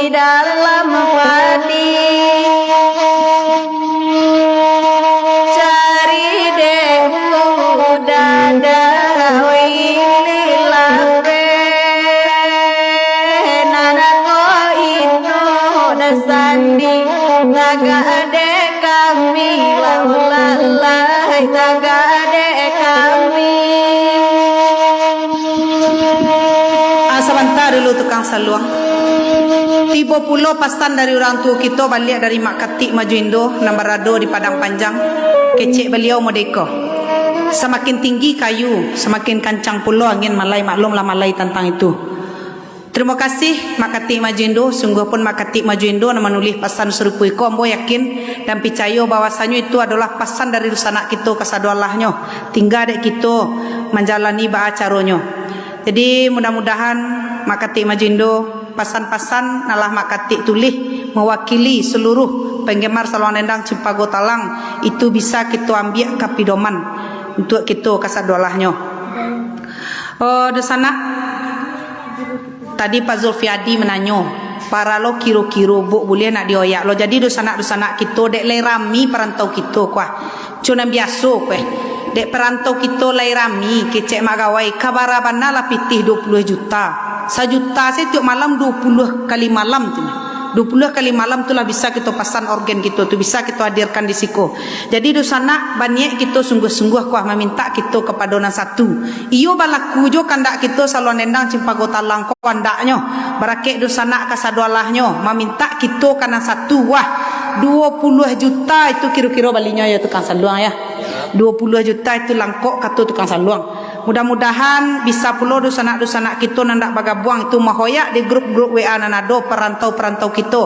dalam padi cari dehu dada wililabe nanako ino dasandi naga ade kami laulalai naga ade kami. Sebentar dulu tukang saluang. 30 pasan dari orang tua kita balik dari Mak Katik Maju Indo, Nambarado di Padang Panjang. Kecik beliau Modeko. Semakin tinggi kayu, semakin kancang pula angin malai. Maklumlah malai tentang itu. Terima kasih Mak Kati Maju Indo. Sungguh pun Mak Kati Maju Indo menulis pesan serupa iko. Ambo yakin dan percaya bahwasanya itu adalah pesan dari sanak kita kasado Allahnyo. Tinggal dek kita menjalani acaranya. Jadi mudah-mudahan Mak Kati Maju Indo pesan-pesan nalah Mak Kati tulis mewakili seluruh penggemar Saluang Dendang Cimpago Talang itu bisa kita ambil kapidoman untuk kita kasado Allahnyo. Oh, di sana tadi Pak Zulfiadi menanyo, para lo kiro-kiro bu boleh nak dioyak lo. Jadi dosanak kita dek lay rami perantau kita kuah. Cuma biasa kuah. Dek perantau kita lay rami kecek magawai kabarabana lah pitih 20 juta. 1 juta saya tiap malam 20 kali malam tu. 20 kali malam itulah bisa kita pasan organ kita tu, bisa kita hadirkan di siko. Jadi dosana banyak kita sungguh-sungguh kuah meminta kita kepada orang satu. Iyo balaku jo kandak kita Saluang Dendang Cimpago Talang ko kandaknyo. Barakek dosana kasado Allahnyo meminta kita kana satu. Wah, 20 juta itu kira-kira balinya ya tukang saluang ya. 20 juta itu langkok kata tukang saluang. Mudah-mudahan bisa pula dosanak-dosanak kita nandak bagabuang itu mahoyak di grup-grup WA nanado perantau-perantau kita.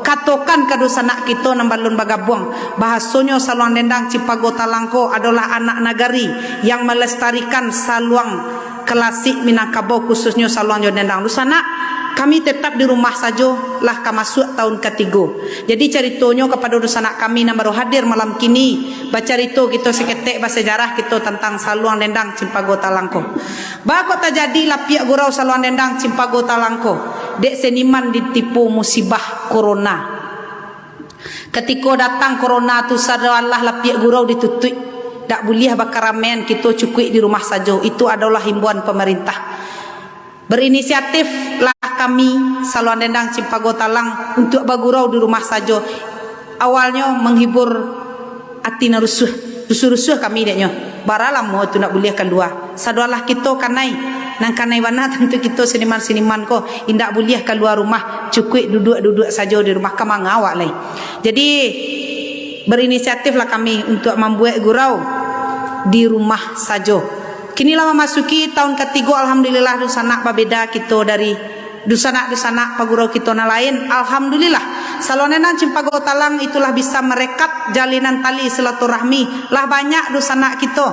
Katokan ke dosanak kita nambalun bagabuang. Bahasanya Saluang Dendang Cimpago Talangko adalah anak nagari yang melestarikan saluang klasik Minangkabau khususnya Saluang Dendang. Dosanak kami tetap di rumah saja lah masuk tahun ketiga. Jadi ceritanya kepada dosanak kami yang baru hadir malam kini bacarito kita seketek bersejarah kita tentang Saluang Dendang Cimpago Talangko. Bakot terjadi lapiak gurau Saluang Dendang Cimpago Talangko. Dek seniman ditipu musibah corona. Ketika datang corona tu sadalah lapiak gurau ditutup. Tak boleh bakaramen kita cukup di rumah saja. Itu adalah himbauan pemerintah. Berinisiatif lah kami Saluang Dendang Cimpago Talang untuk bagurau di rumah saja. Awalnya menghibur hati rusuh kami deknya. Baralah mau tu nak boleh keluar. Sadualah kita kanai nang kanai wana tentu kita seniman-seniman ko indak boleh keluar rumah, cukup duduk-duduk saja di rumah kamang awak lai. Jadi berinisiatiflah kami untuk membuat gurau di rumah saja. Kinilah memasuki tahun ketiga, alhamdulillah dosanak berbeda kita dari dosanak-dosanak pagurau kita na lain. Alhamdulillah Saluang Dendang Cimpago Talang itulah bisa merekat jalinan tali silaturahmi. Lah banyak dosanak kita.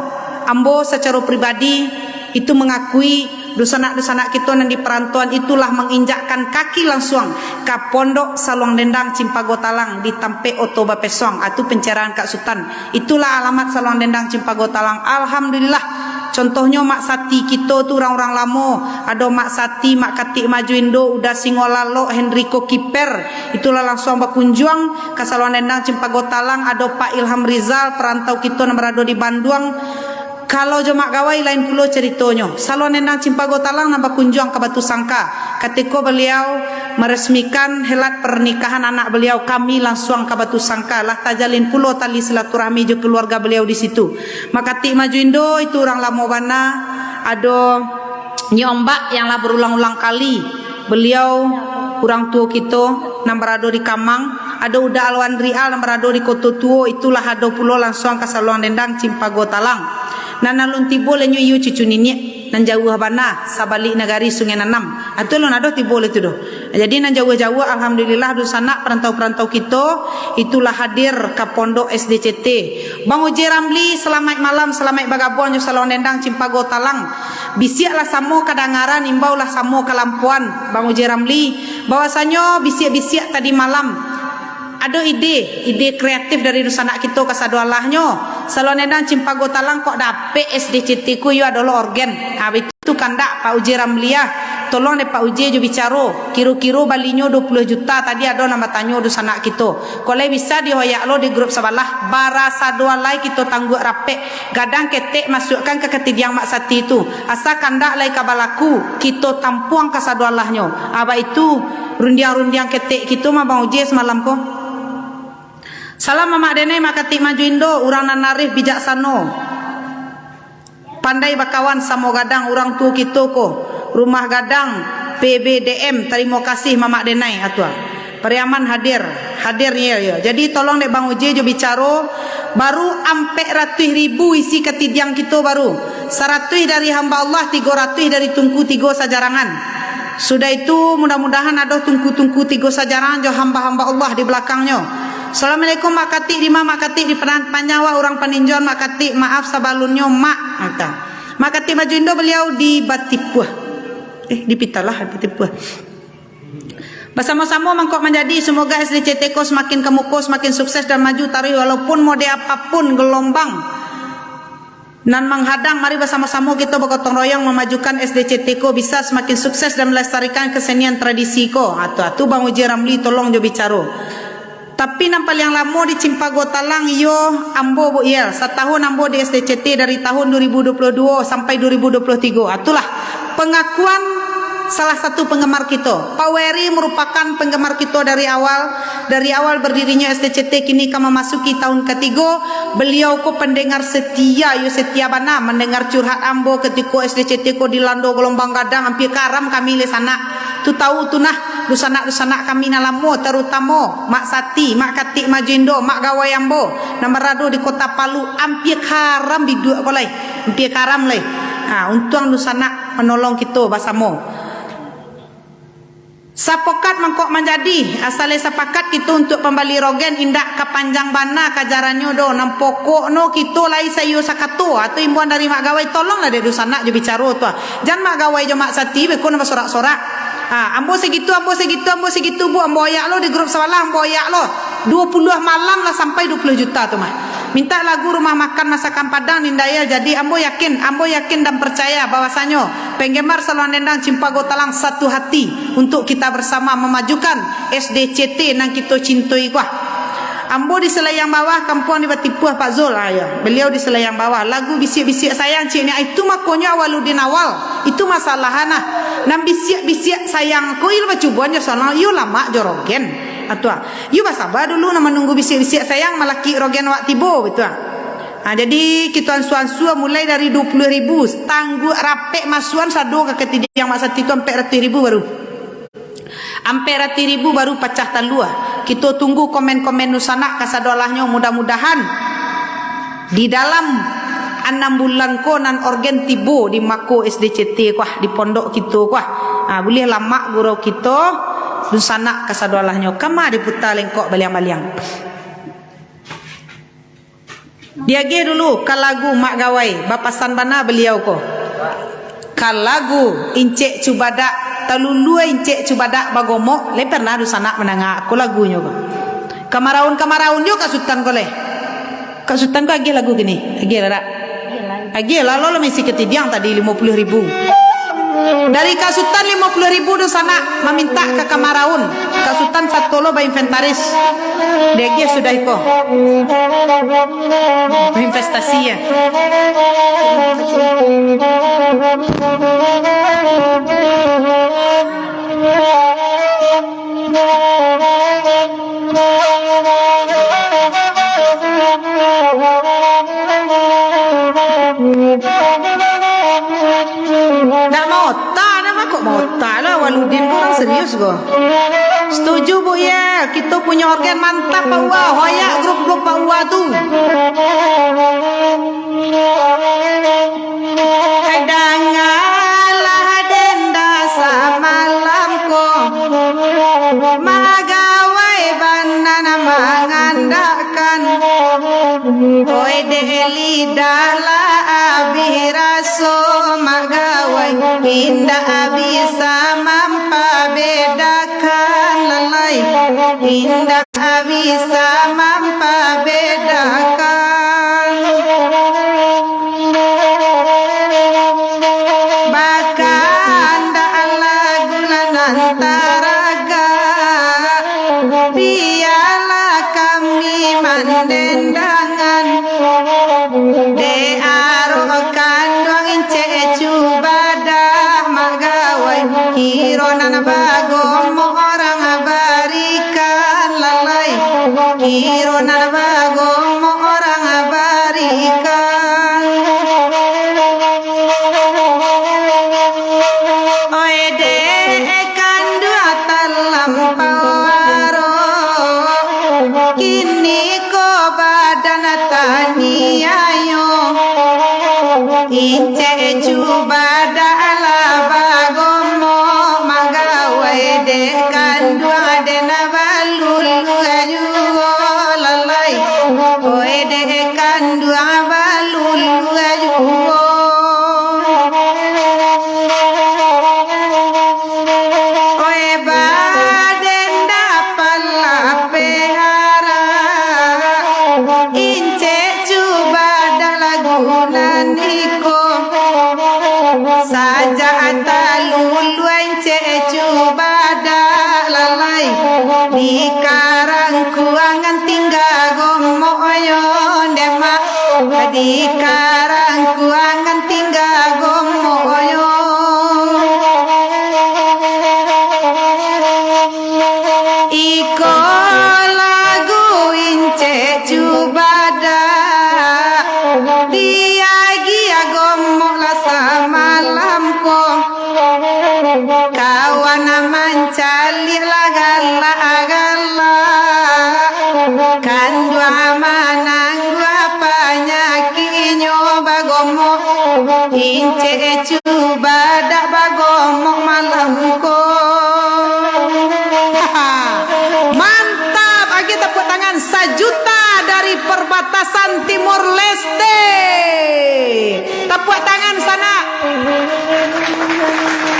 Ambo secara pribadi itu mengakui dosanak-dosanak kita yang di perantauan itulah menginjakkan kaki langsung ke pondok Saluang Dendang Cimpago Talang di Tampe Oto Bapesong atau pencerahan Kak Sultan. Itulah alamat Saluang Dendang Cimpago Talang. Alhamdulillah. Contohnya Mak Sati kita tu orang-orang lama. Ada Mak Sati, Mak Kati Maju Indo, udah Singolalo, Henrico Kiper. Itulah langsung berkunjung ke Saluang Dendang Cimpago Talang. Ada Pak Ilham Rizal, perantau kita yang berada di Bandung. Kalau jomak gawai lain pula ceritanya. Saluang Dendang Cimpago Talang nambah kunjung ke Batu Sangka. Ketika beliau meresmikan helat pernikahan anak beliau, kami langsung ke Batu Sangka. Lah tajalin pula tali silaturahmi jo keluarga beliau di situ. Makati Maju Indo itu orang lama bana. Ada Nyombak yang lah berulang-ulang kali. Beliau orang tua kita yang berada di Kamang. Ada Uda Alwan Rial yang berada di Koto Tuo. Itulah ada pula langsung ke Saluang Dendang Cimpago Talang. Nana lun tibo lenyo yu cucu nini nan jauh bana sabalik negari Sungai Nanam. Atu lun ado tibo le tu do. Jadi nan jauh-jauh alhamdulillah dosana perantau-perantau kita itulah hadir ke pondok SDCT. Bang Uji Ramli selamat malam, selamat bagabuan yo Saluang Dendang Cimpago Talang. Bisiaklah samo kadangaran imbaulah samo kelampuan Bang Uji Ramli bahwasanya bisiak-bisiak tadi malam ada ide kreatif dari dosanak kita kasado Allahnyo. Saluang Dendang Cimpago Talang kok dapet SDCT ku yo adalah organ. Itu kandak Pak Uji Ramlia. Tolong deh Pak Uji jo bicara. Kira-kira balinyo 20 juta tadi ada nama tanyo dosanak kita. Kalau bisa dihoyak lo di grup sebelah barasa dua lai kita tangguh rapek. Gadang ketek masukkan ke ketidiang Mak Sati itu. Asa kandak lai kabalaku kita tampuang kasado Allahnyo. Aba itu rundiang-rundiang ketek kita mah Bang Uji semalam ko. Salam Mamak Dene Mak Kati Maju Indo, urang nanarif bijaksana. Pandai bakawan samo gadang urang tua kita ko. Rumah gadang PBDM terima kasih Mamak Denai atua. Periaman hadir. hadir ya. Jadi tolong dek Bang Uji jo bicara baru ampe ratus ribu isi ketidiang kita baru 100 dari hamba Allah, 300 dari tungku 3 sajarangan. Sudah itu mudah-mudahan ada tungku-tungku 3 sajarangan jo hamba-hamba Allah di belakangnya. Assalamualaikum makati di makati di panyawa orang peninjauan makati maaf sabalunnya mak kata. Makati maju Indo beliau di Batipuah. Di Pitalah Batipuah. Bersama-sama mangkok menjadi semoga SDCT ko semakin kemuko semakin sukses dan maju taruh walaupun mode apapun gelombang nan menghadang, mari bersama-sama kita bergotong royong memajukan SDCT ko bisa semakin sukses dan melestarikan kesenian tradisi ko. Atu Bang Uji Ramli tolong jo bicara. Tapi nampal yang lama di Cimpago Talang yo ambo Bu Yel. Setahun ambo di SDCT dari tahun 2022 sampai 2023. Itulah pengakuan salah satu penggemar kita. Pak Weri merupakan penggemar kita dari awal berdirinya SDCT kini kami memasuki tahun ketiga. Beliau ko pendengar setia bana mendengar curhat ambo ketika SDCT ko dilando gelombang gadang hampir karam kami le sana. Tu tahu tu nah dusana kami nalamo terutama Mak Sati, Mak Katik Majindo, Mak Gawai ambo nomor rado di Kota Palu hampir karam bidua kolai. Hampir karam le. Untung dusana menolong kita bersama. Sapokat mangkok menjadi asal sepakat kita untuk pembali rogen indak kepanjang bana kajarannya do nam pokok no kita lai sayu sakato atau imbuan dari mak gawai tolonglah dari dusana jo bicara tu jangan mak gawai jo mak Sati be kono sorak-sorak ambo segitu bu ambo ayak lo di grup sewalah ambo ayak lo 20 malam lah sampai 20 juta tu mah minta lagu rumah makan masakan Padang Nindaya. Jadi ambo yakin dan percaya bahwasanya penggemar Saluan Dendang Cimpago Talang satu hati untuk kita bersama memajukan SDCT nang kita cintoi kuah. Ambo di Selayang Bawah kampung di Batipuah Pak Zul ya. Beliau di Selayang Bawah lagu bisik-bisik sayang cik ni itu makonya awaludin awal itu masalahana nam bisik-bisik sayang ko il bacubuan jo sono yo lama jorogen atua you sabar dulu nama nunggu bisik-bisik sayang malaki rogen wak tibo betul. Jadi kita ansuan mulai dari 20.000 tangguh rapek masuan sado ke ketidiang mak Sati itu sampai 100.000 baru. Sampai 100.000 baru pecah talua. Kita tunggu komen-komen nusana kasadolahnya mudah-mudahan di dalam 6 bulan ko nan organ tibo di mako SDCT kuah di pondok kita kuah. Boleh lama guru kita nusana kasadolahnya kama diputar lengkok baliang-baliang. Diage dulu kalagu mak gawai bapasan bana beliau ko. Kalagu incek cubadak talulu incek cubadak bagomo le pernah dusana menanga aku lagunya ko. Kamaraun yo kasutan ko le. Kasutan ko age lagu gini. Age lara. Age lalu lo mesti ketidiang tadi 50.000. Dari kasutan 50.000 dusana meminta ke Kamaraun. Kasutan Satolo ba inventaris. Dia sudah iko. Investasi ya. Waludin kurang serius go. Setuju Bu ya, kita punya organ mantap Pak Uwa, hoyak grup-grup Pak Uwa tu. Kadangalah denda samalam ko, magawai bandana mangandakan. Oi deli dala abiraso magawai indah bisa bedakan lalai indah bisa bedakan bahkan lagu antaraga biarlah kami mendendangan de arokan doang ince cubadah magawai Kironan bagom orang barikan lalai Kironan bagom orang barikan Oede kan dua talam pawaro Ince cuba dala bagomo magawe de kandua de nabalulu ayu lalai oe de kandua balulu ayu oe badenda palapehara ince cuba dala gunaniko saja atalulu ince cuba dalalai di karang kuangan tinggal gomo ayo ndema di karang kuangan tinggal gomo ayo iko lagu ince cubada dia gia gomo la samalam ko kawan mancali la gala agala kan dua manang dua panyakinyo bagomo ince cubada bagomo malam ko mantap lagi tepuk tangan sejuta dari perbatasan Timur Leste tepuk tangan sana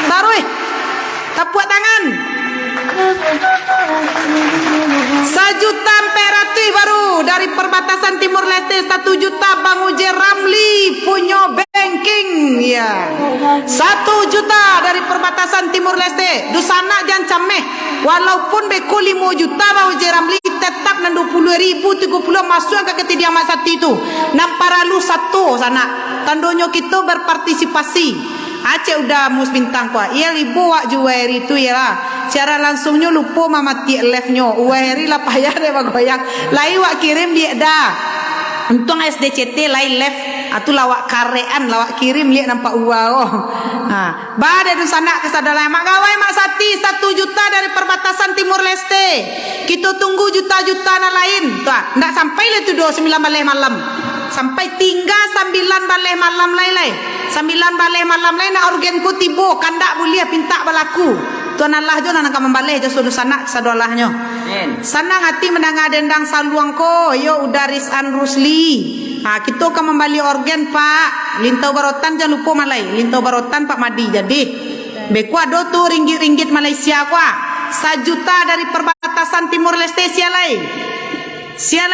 taruh tepuk tangan sejuta peratui baru dari perbatasan Timur Leste 1 juta Bang Uje Ramli punya banking ya 1 juta dari perbatasan Timur Leste dusana jangan cameh walaupun beku 5 juta Bang Uje Ramli tetap 20.000 30 masuk ke ketidian masati itu namparalu satu sana tandonyo kita berpartisipasi Aceh udah mus bintang kuah. Iya libu wak juweri itu ya lah. Cara langsungnya lupa mamati lefnya. Uweri lah payah deh bagoyak. Lai wak kirim dia dah. Untung SDCT lai left. Atu lawak karean lawak kirim lihat nampak uang. Oh. Nah, bade tu sana kesadaran mak gawai mak sati 1 juta dari perbatasan Timur Leste. Kita tunggu juta-juta na lain. Tuh, ndak sampai le tu 29 balai malam. Sampai tinggal 9 balai malam lai. 9 balai malam lain na organ ku tibo kandak bulia pinta balaku tuan Allah jo nang kambaleh jo sudu sanak sadolahnya sanang hati mendengar dendang saluang ko yo udah Risan Rusli kita ka membali organ Pak Lintau Barotan jangan lupa malai Lintau Barotan Pak Madi jadi beku ado tu ringgit Malaysia kwa 1 juta dari perbatasan Timur Leste sialai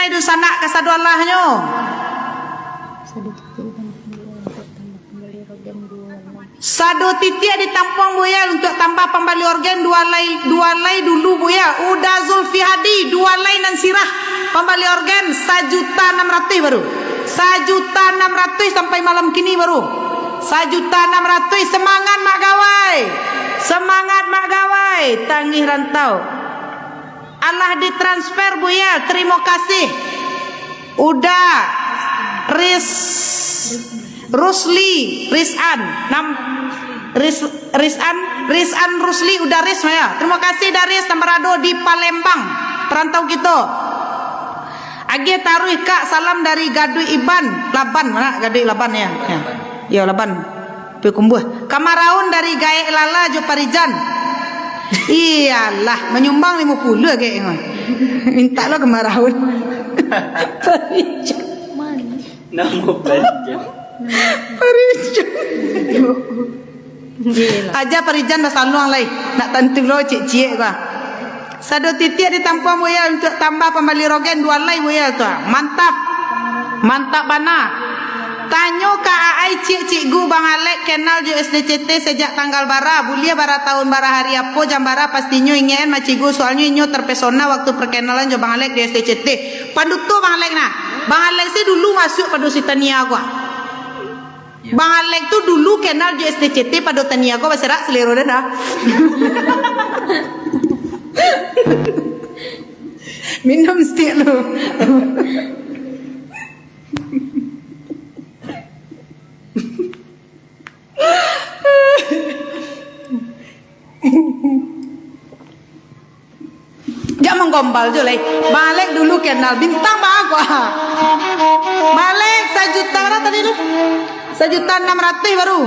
du sanak ka sadolahnya Sado titik di tampung buya untuk tambah pembali organ 2 lay dulu buya udah Zulfi Hadi 2 lay nan sirah pembali organ 1.600.000 baru 1.600.000 sampai malam kini baru 1.600.000 semangat mak gawai tangih rantau Allah ditransfer buya terima kasih udah Risan Rusli udah Ris ya. Terima kasih dari Tamarado di Palembang perantau kita. Agi taruh kak salam dari Gadui Iban Laban mana Gadui Laban ya. Ya Laban. Pekumbuh. Kamaraun dari Gae Lala Jo Parijan. Iyalah menyumbang 50 kayak minta lo Kamaraun. Parijan. Nama Parijan. Parijan aja Parijan dah saluang lai nak tentu lo cik gua sado titik di tampung buaya untuk tambah pembali rogen 2 lai buaya tu mantap bana tanyo ka ai cik gu Bang Alek kenal jo SDCT sejak tanggal bara bulia bara tahun bara hari apa jam bara pastinya ingin macigu soalnya inyo terpesona waktu perkenalan jo Bang Alek di SDCT pandu tu Bang Alek Bang Alek sih dulu masuk pada Sitania gua Bang Alek tu dulu kenal di SDCT pada Tania gua beserak selero dah. Minum stik lu. Jangan menggombal je lah. Bang Alek dulu kenal bintang bang gua. Bang Alek 1 juta tadi tu. 1.600.000 baru.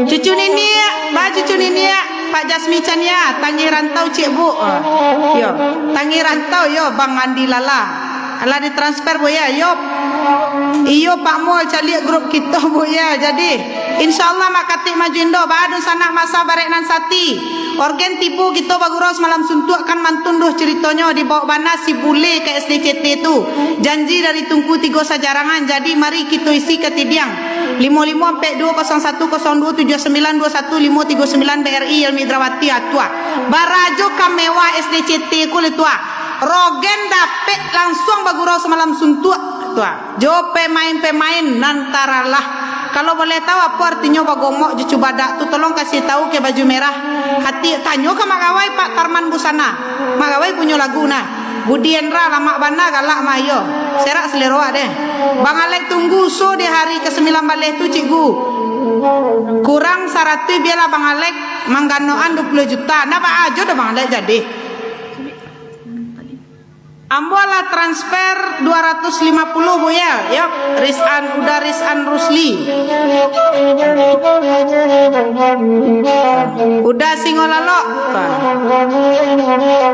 Cucu nini, cucu nini, Pak Jasmi Chania, tangi rantau cik bu. Yo, tangi rantau yo Bang Andi Lala. Ala ditransfer bu ya, yo. Iyo Pak Mol calik grup kita bu ya. Jadi insyaallah makati maju Indo badun sanak masa barek nan sati. Organ tipu kita baguros malam suntuk kan mantunduh ceritanya di bawah bana si bule ke SDCT itu. Janji dari tungku 3 sajarangan. Jadi mari kita isi ke tidiang 5542017921539539 BRI Yelmi Drawati atua. Barajo kamewa SDCT kulit tua. Rogen dapet langsung baguros malam suntuk tua. Jo pemain nantaralah. Kalau boleh tahu apa artinya bagomok cucu badak tu, tolong kasih tahu ke baju merah. Hati tanyo ke Magawai Pak Tarman Busana. Magawai punya lagu nah. Budi Endra lama bana galak mayo. Serak seleroa deh. Bang Alek tunggu so di hari ke-9 balik tu cikgu. Kurang 100 biarlah Bang Alek mangganoan 20 juta. Nah Pak aja dah Bang Alek jadi. Ambola transfer 250 bu ya. Yuk, Rizan Rusli. Udah singolalo.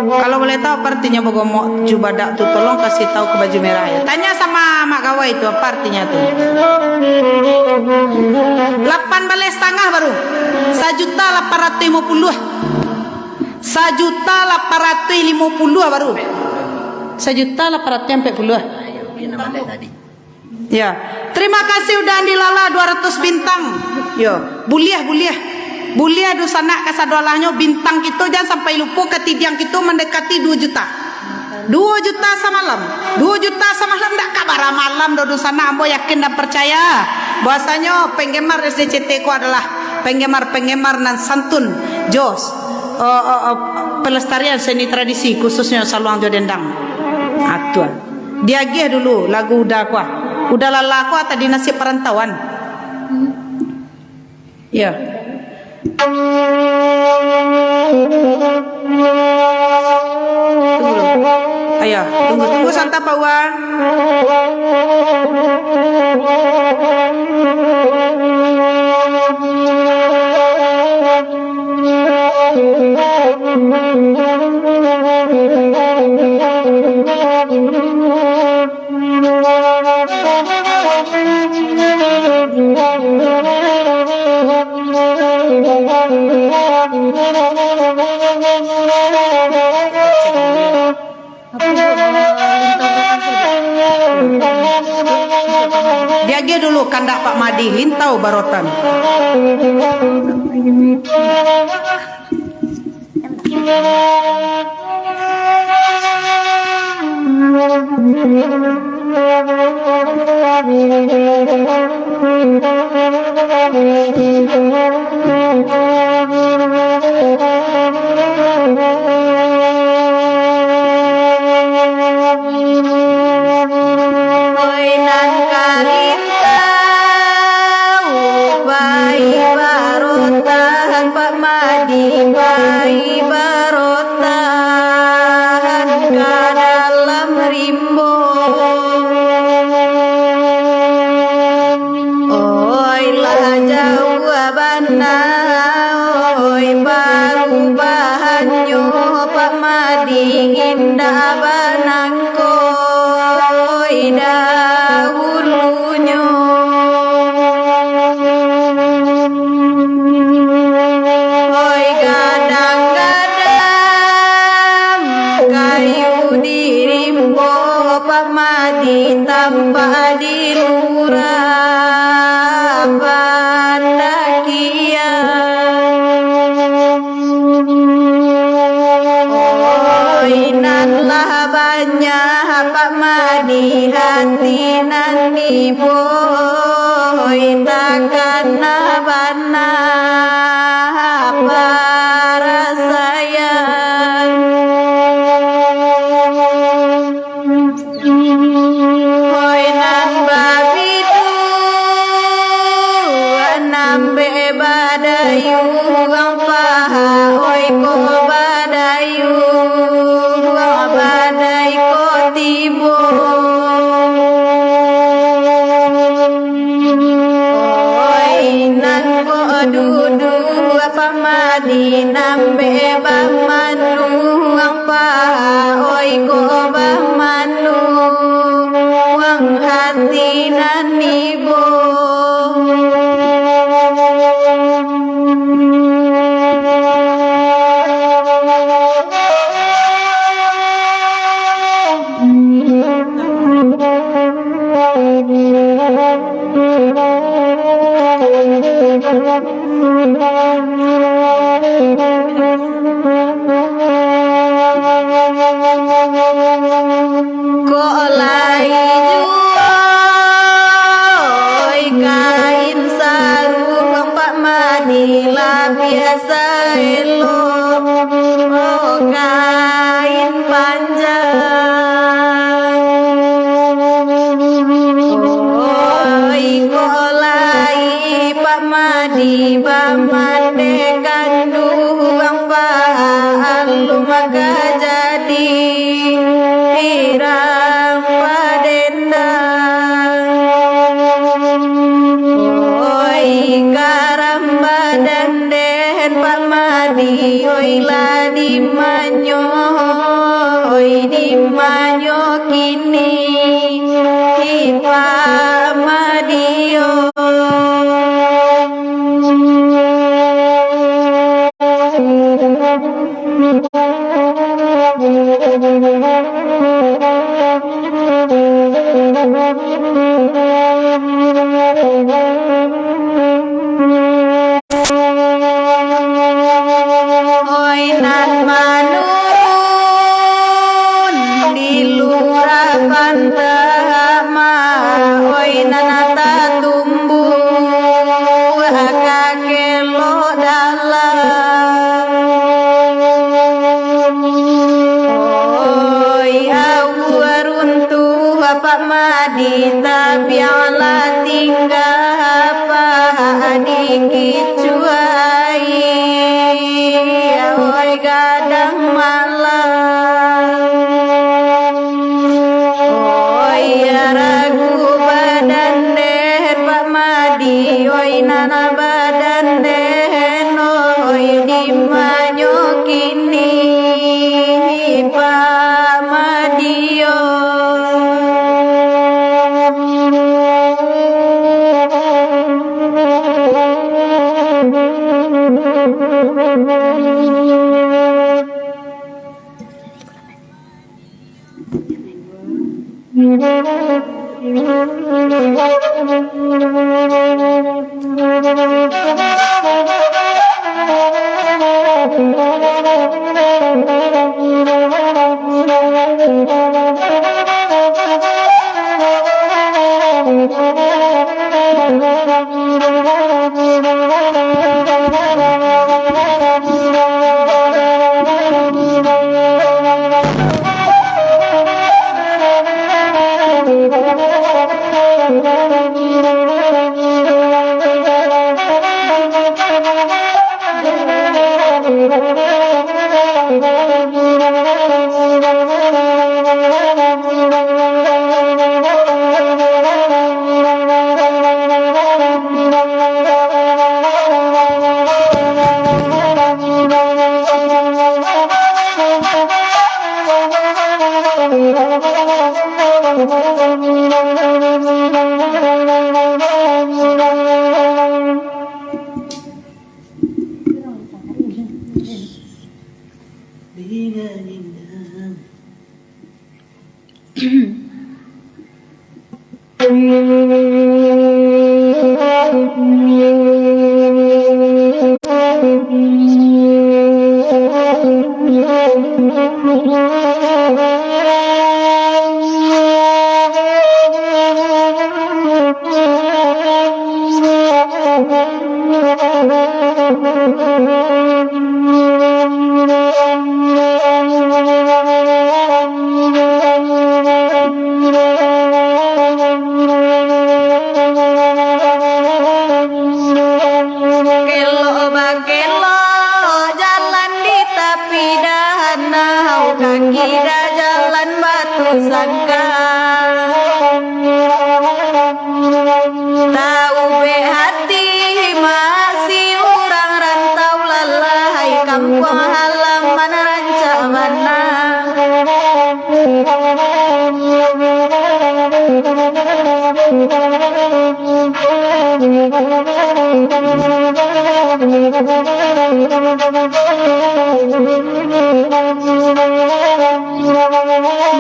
Kalau boleh tahu artinya bagomok jubadak tuh, tolong kasih tahu ke baju merah ya. Tanya sama Mak Gawai itu apa artinya tuh. 8 balai setengah baru. 1.850. 1.850 baru. 1.840. Ya, terima kasih udah Andilala 200 bintang. Yo, buliah du sanak kasadolahnya bintang kita jangan sampai lupa ketidiang kita mendekati 2 juta. 2 juta semalam. 2 juta semalam ndak kabar malam do sana ambo yakin dan percaya bahwasanya penggemar SDCT ku adalah penggemar nan santun jos pelestarian seni tradisi khususnya Saluang Jodendang. Atua. Diagih dulu lagu udah kuah. Udah lala kuah tadi nasib perantauan. Ya. Tunggu. Ayo, tunggu santap Pak Wan. Diage dulu kandak Pak Madi lintau barotan.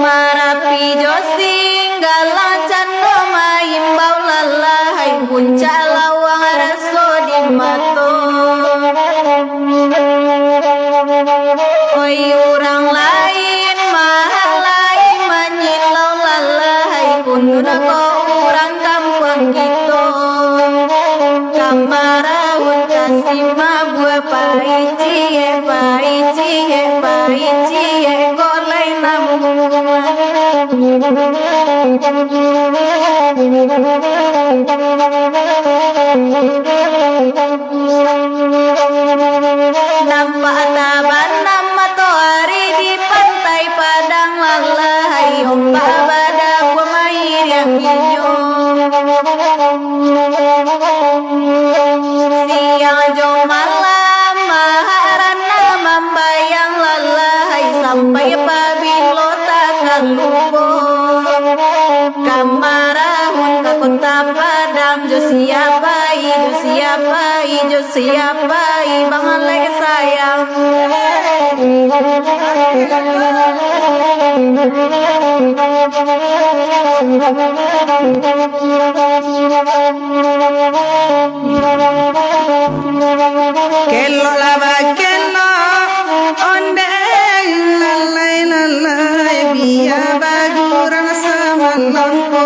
Marapi josing galacan doma imbau lalai puncak lawang raso di mato. Oi orang lain mahalai menyilau lalai kunduna ko orang kampung gitu. Kamaraun kasima buah pai cie golai namu. Nampak taban nama toari di pantai Padang lalai ombak badak pemain yang hijau. Siang jo malam maharana membayang lalai sampai pabilo takkan lupa. Kamarahun ke kota Padang jo siapa bangalai sayang. Kelo lava kelo onde lalai biya bagurang samalangko.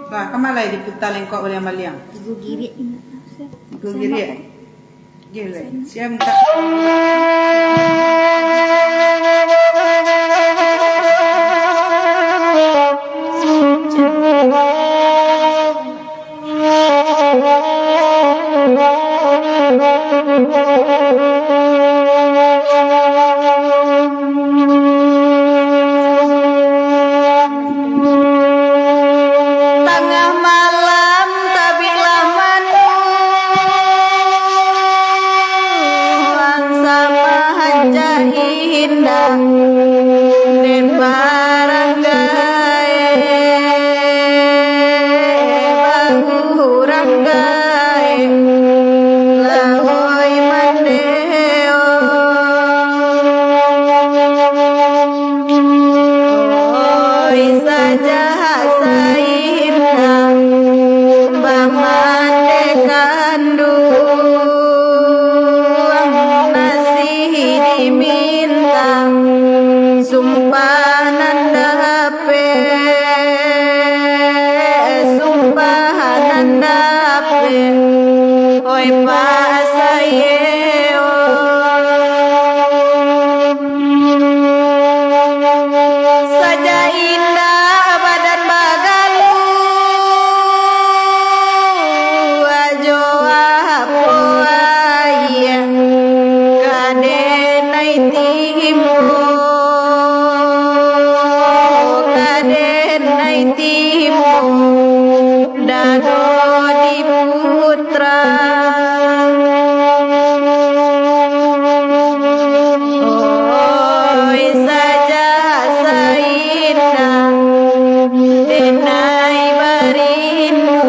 Bah, kamalay di putaling ko ulit maliang. Gugiri. Gugiri. Gile. Siya minta. kadenai timbo kadenai timbo dado di putra oi saja saindah denai barindu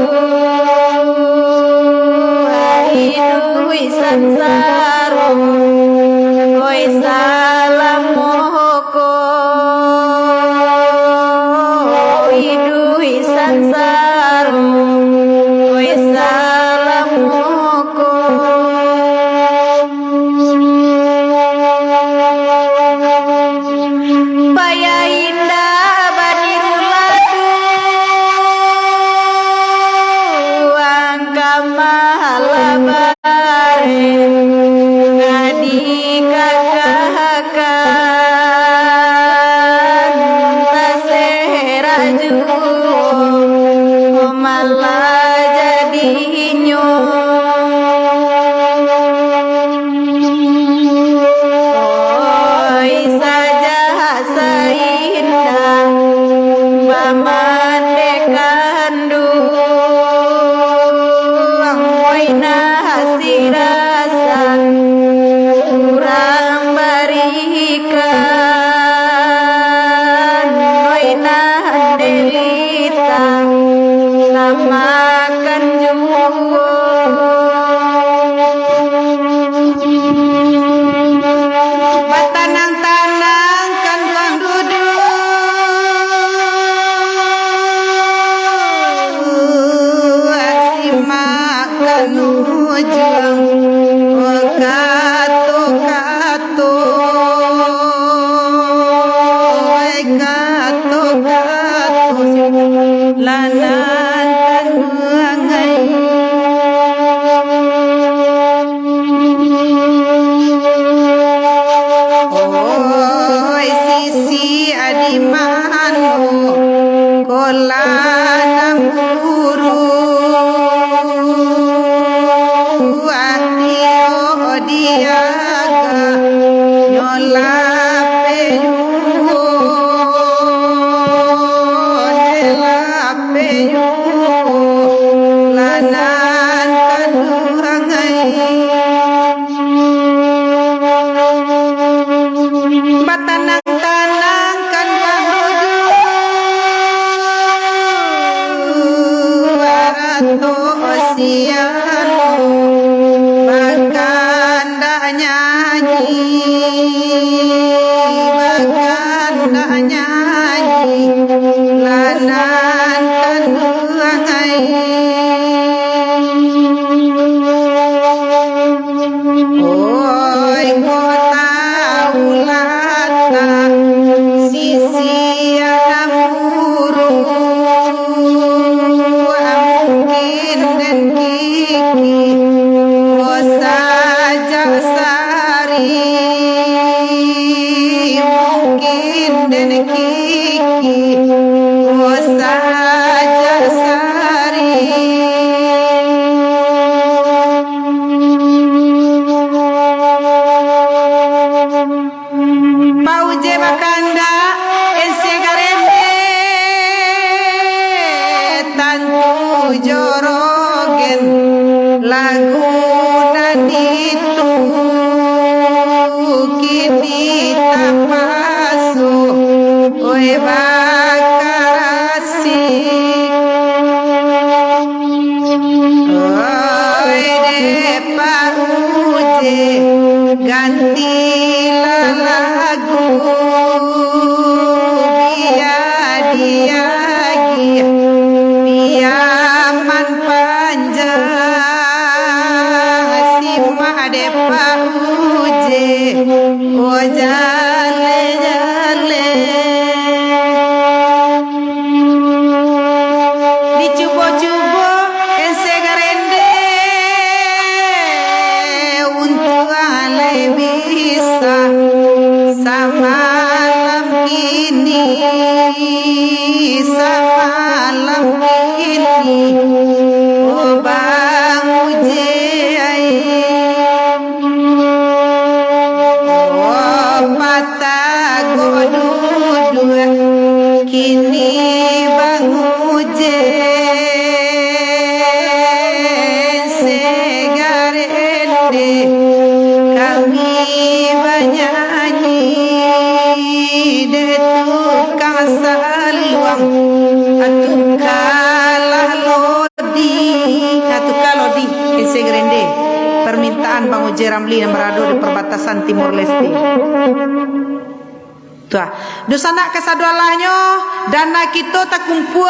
hidui sansaro oi salam mohoko hidui sansaro oi salam mohoko Baya indah badiruladu angka mahalabare ngadi kakahakan taseraju malah jadinyo oi saja saindah pamandekandu oi nasirasa kurang barikan oi nadelita lamakan juwo Batanang-tanang kan ruang duduk asimakan ujung kato-kato kato-kato lanan kan ruangai oi sisi adimanu kolanam guru atio diaga nyola peyuo nela peyuo lanan kaduangai batanang-tanang kan wahudu arato osiano baganda nyanyi lanan kan duangai oi kota ulata sisi amuru mungkin dan kiki saja sari mungkin dan kiki saja sari Pauje bakanda ensegarende tantu jorogen lagu itu kini tapasu oi bakarasi oi depa uje gantilah lagu dia piaman panjang simak depa uje oh jale dicubo-cubo ensegarende untuk alai bisa samalam kini samalam kini oh bang uje Jeramli yang berada di perbatasan Timur Leste. Tuh, dosana kesadualahnya dana kita tak kumpul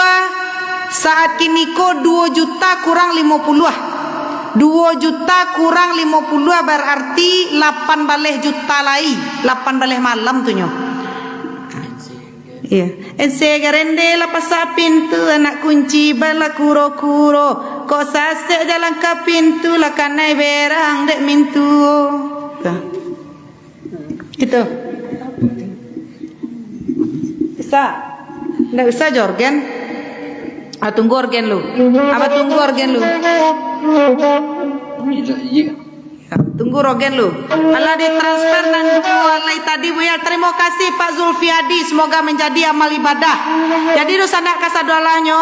saat kini ko 2 juta kurang 50 2 juta kurang 50 berarti 8 baleh juta lagi 8 baleh malam tuh nyo. Iya, ense garende la pasa pintu anak kunci bala kuro-kuro kok sase jalan ke pintu la kanai berang dek mintu. Itu bisa ndak bisa jorgen. Tunggu organ lu. Apa tunggu organ lu? Iya. Tunggu rogen lu. Allah ditransfer dan mulai tadi Bu ya. Terima kasih Pak Zulfiadi. Semoga menjadi amal ibadah. Jadi dosa nak kasadolahnya.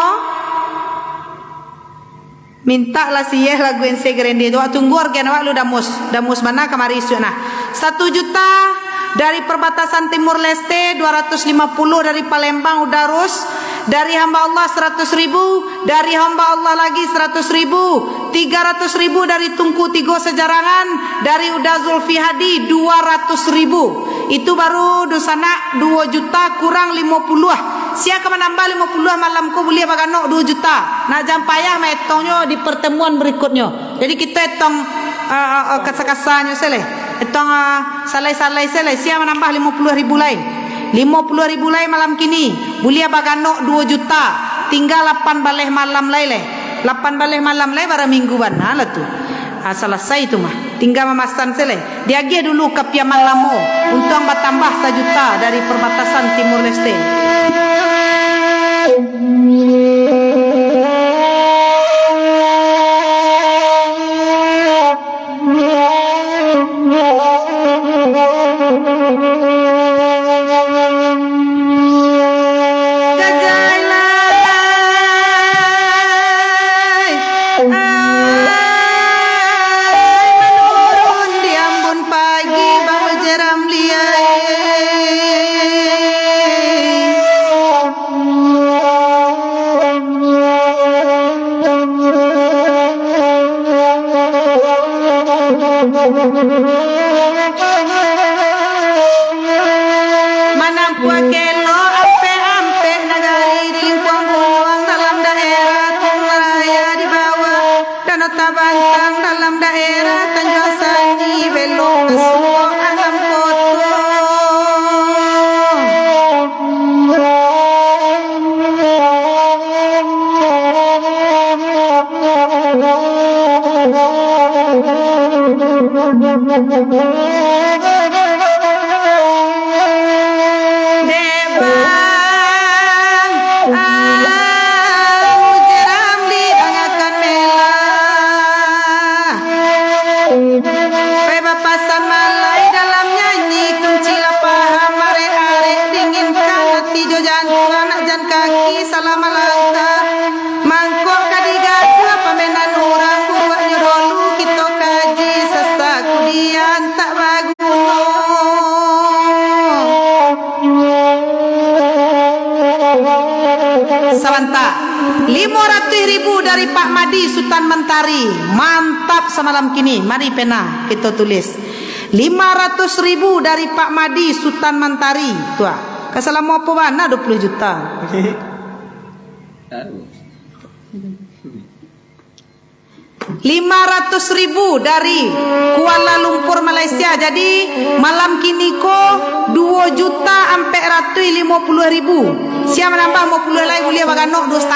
Minta lah sih ya lagu NC Grande itu. Tunggu organ awak lu damus mana kemari isu nah. 1 juta dari perbatasan Timur Leste, 250 dari Palembang Udarus, dari hamba Allah 100.000, dari hamba Allah lagi 100.000, 300.000 dari Tungku Tigo Sejarangan, dari Uda Zulfihadi 200.000. Itu baru dosana 2 juta kurang 50. Siapa menambah 50 malamku boleh bagano 2 juta. Nak jam payah metongnya di pertemuan berikutnya. Jadi kita etong kasa-kasanya seleh. Etong salai-salai seleh. Siapa menambah 50.000 lain. 50.000 lain malam kini. Boleh bagano 2 juta. Tinggal 8 baleh malam lain leh. 8 baleh malam lain pada mingguan. Nah lah tu. Selesai itu mah. Tinggal memasan seleh. Diagi dulu ke piaman lamo. Untuk bertambah 1 juta dari perbatasan Timur Leste. Dari Pak Madi Sultan Mentari. Mantap semalam kini. Mari pena kita tulis 500.000 dari Pak Madi Sultan Mentari. Tuh. Kesalah mau apa mana 20 juta. 500.000 dari Kuala Lumpur Malaysia. Jadi malam kini ko 2 juta sampai 150.000. Siapa menambah 50 lagi boleh bagano 2,5.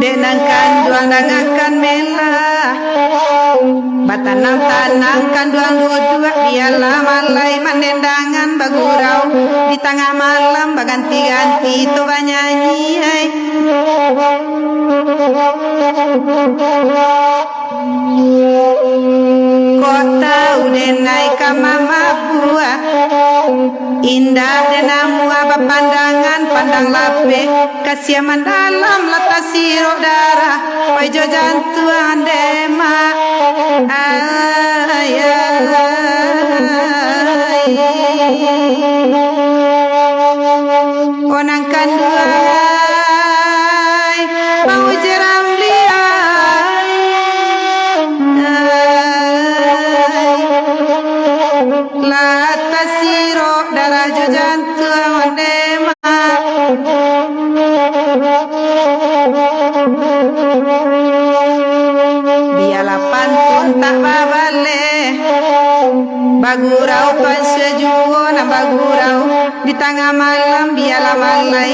Denangkan duang dangakan melah. Batanang-tanangkan duang dua-dua. Biarlah malai mendendangan bagurau. Di tengah malam baganti-ganti itu banyanyi. Kau tahu denai kamama buah. Indah denamu apa pandangan pandang lape kasih mendalam latas sirok darah ojo jantuan dema onang kanduai mau jeram liai latas sirok darah ojo jantuan dema biarlah pantun tak babale bagurau pan sejuon bagurau di tengah malam biarlah malai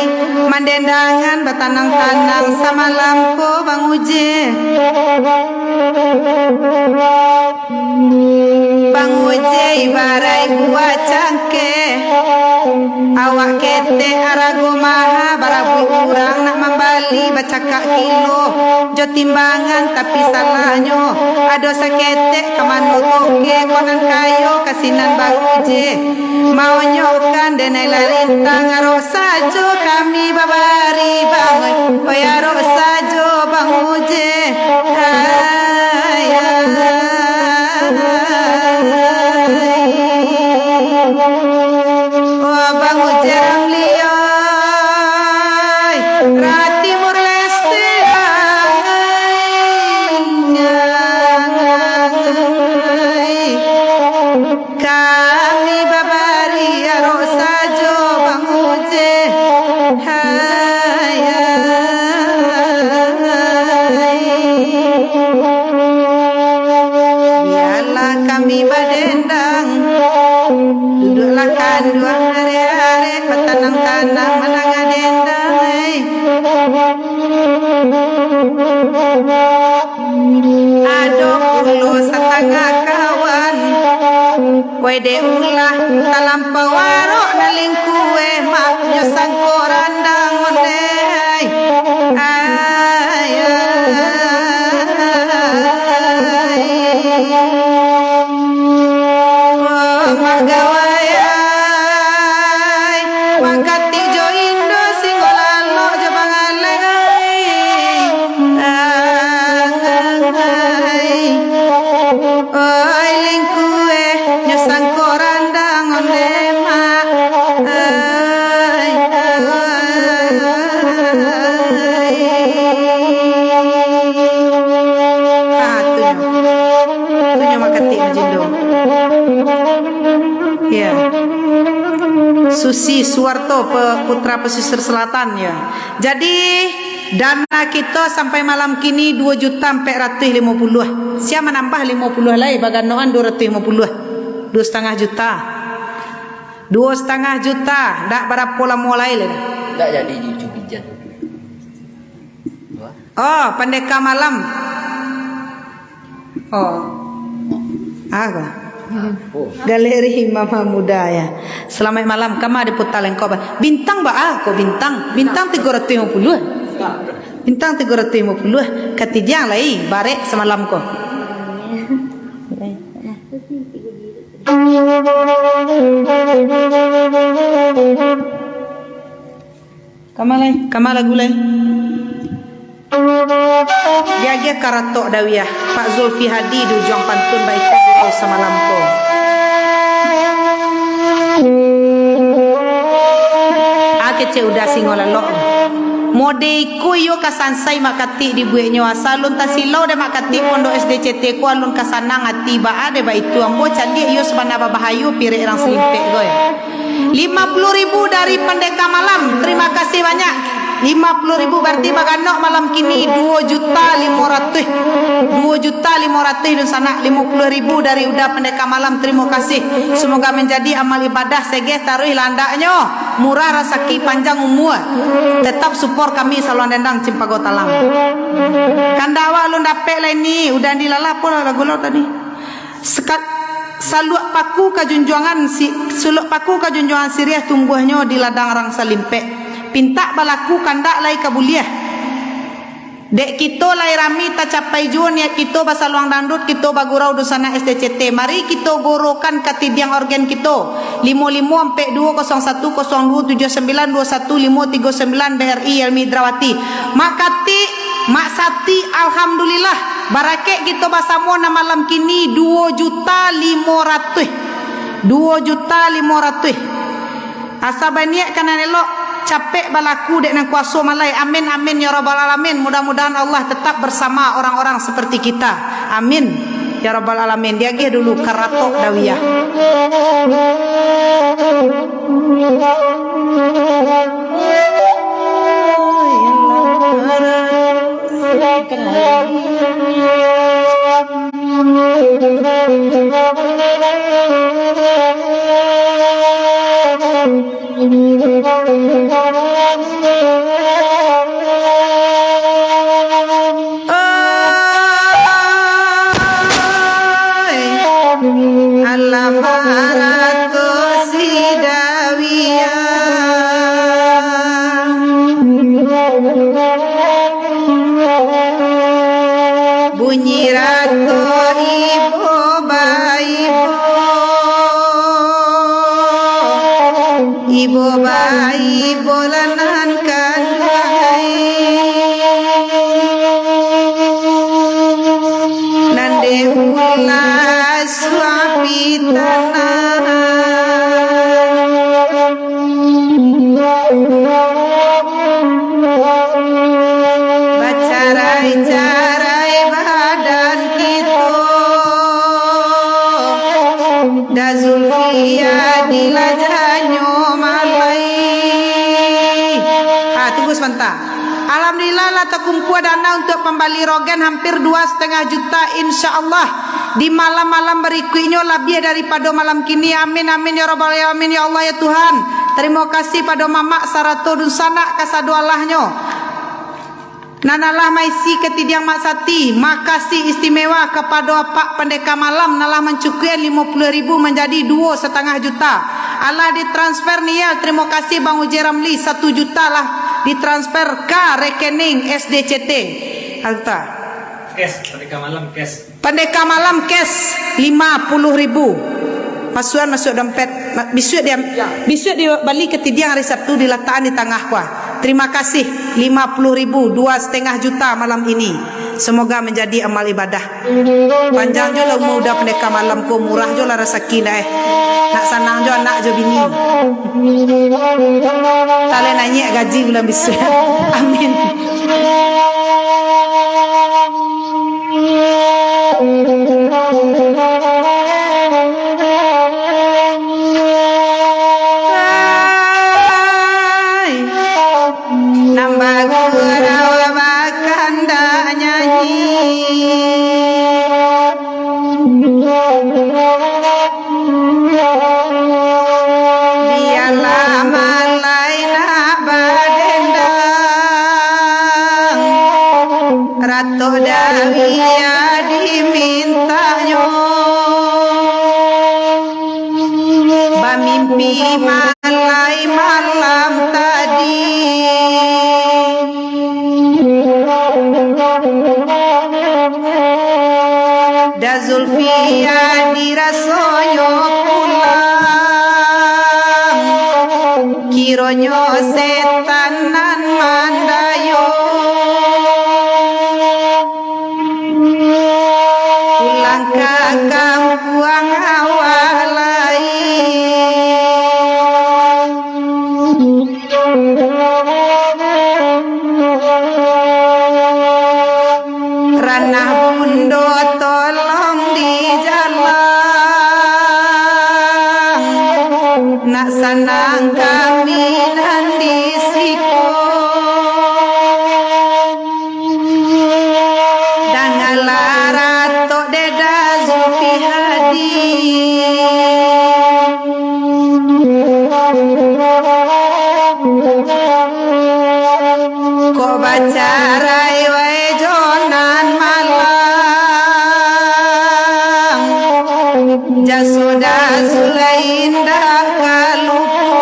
mandendangan batanang-tanang samalam ko bang uje bang uje ibarai gua cangke awak kete arago maha barabu urang nak membali bacakak kilo jo timbangan tapi salahnya ado sakete kamano toke konan kayo kasinan baguje mau nyokan denai larintang aro sajo kami babari bangun oyaro sajo banguje banguje amlioi rati murleste kami babari aro sajo banguje biarlah kami badendang duduklah kandua hari-hari petanang-tanang menang adendang ado ulu setengah kawan wede ulah talampau warok naling kue mak nyosang korandang ondei magawai makati jo indo singolalo jo bangalai oi lingkue nyosang korandang ondema tunyo makati majindo ya Susi Suwarto putra pesisir selatan ya. Jadi dana kita sampai malam kini 2.450.000. Siapa menambah 50 lagi baganoan 250. 2,5 juta. 2,5 juta. Dak pada pola mulai le. Dak jadi cubijan. Oh, pendeka malam. Oh. Apa? Galeri Mama Muda ya. Selamat malam kama di Putalengkoban. Bintang ba aku bintang. Bintang 350. Bintang 350. Katidiang lai barek semalam ko. Kama lagu lai. Dia karatok dawiyah Pak Zulfi Hadi du juang pantun baik guru samalam ko. Akece udah singolalo. Mode ku yo kasansai makati di buenyo asalun tasilau de makati pondok SDCT ku alun kasanang ati ba ade ba itu ambo candi yo sebana bahayu pire orang selimpe go ya. 50.000 dari pendeka malam. Terima kasih banyak. 50.000 berarti baganok malam kini 2.500.000 dan sana 50.000 dari udah pendeka malam. Terima kasih. Semoga menjadi amal ibadah segeh taruh landaknya murah rasaki panjang umur. Tetap support kami Saluan Dendang Cimpago Talang. Kandawa lu dapet lah ini udah dilalah pun lagu lo tadi. Saluk paku kajunjuangan Siriah tumbuhnya di ladang rang salimpe. Pinta balaku kandak lai kabuliah. Dek kita lai rami ta capai jua niat kita basa luang dandut kita bagurau dosana SDCT. Mari kita gorokan katidiang organ kita 55420102792151 BRI Yelmi Drawati. Makati Mak Sati alhamdulillah barake kita basamona malam kini 2.500.000 asa baniak kana elok capek balaku dek nang kuasa malai. Amin amin ya rabbal alamin. Mudah-mudahan Allah tetap bersama orang-orang seperti kita. Amin ya rabbal alamin. Dia ge dulu karatok dawiyah. Bunyi ratu ibu bayi bolanan kandai nande hula suapi tanah bacarai-carai badan kita da Zulfia dilajanyo malai. Tunggu sebentar. Alhamdulillah lah terkumpul dana untuk pembali rogan hampir 2,5 juta insyaallah di malam-malam berikutnya lebih daripada malam kini. Amin amin ya rabbal alamin ya Allah ya Tuhan. Terima kasih pada mamak sarato dun sanak kasadualahnya. Nanalah maisi ketidiang Mak Sati. Makasih istimewa kepada Pak Pendeka Malam nalah mencukukan 50.000 menjadi 2,5 juta. Allah ditransfer nial. Terima kasih Bang Uji Ramli 1 juta lah ditransfer ke rekening SDCT. Alta. Cash, Pendeka Malam cash. Pendeka Malam cash 50.000. Masuk dompet. Besok dia balik ketidiang hari Sabtu diletakkan di tengah kuah. Terima kasih 50.000 2,5 juta malam ini. Semoga menjadi amal ibadah. Panjang jo lah muda Pendeka Malam ko murah jo lah rezeki dah nak sanang jo anak jo bini. Tale nanya gaji bulan besok. Amin. Nambah gurau makan dah nyanyi. Biarlah malai nak badendang. Ratu Dawia dimintanya. Bamimpi malai malam tadi. Da Zulfia dirasoyo pulang. Kironyo setanan mandayo. Pulang ke kampung awalai. Ranah bundo tolong di jalan. Nak sanang kami nan di siku. Dangalah ratok deda Zulfi Hadi. Kok baca rai wai jonan malang. Jasuda Zulainda kalupo.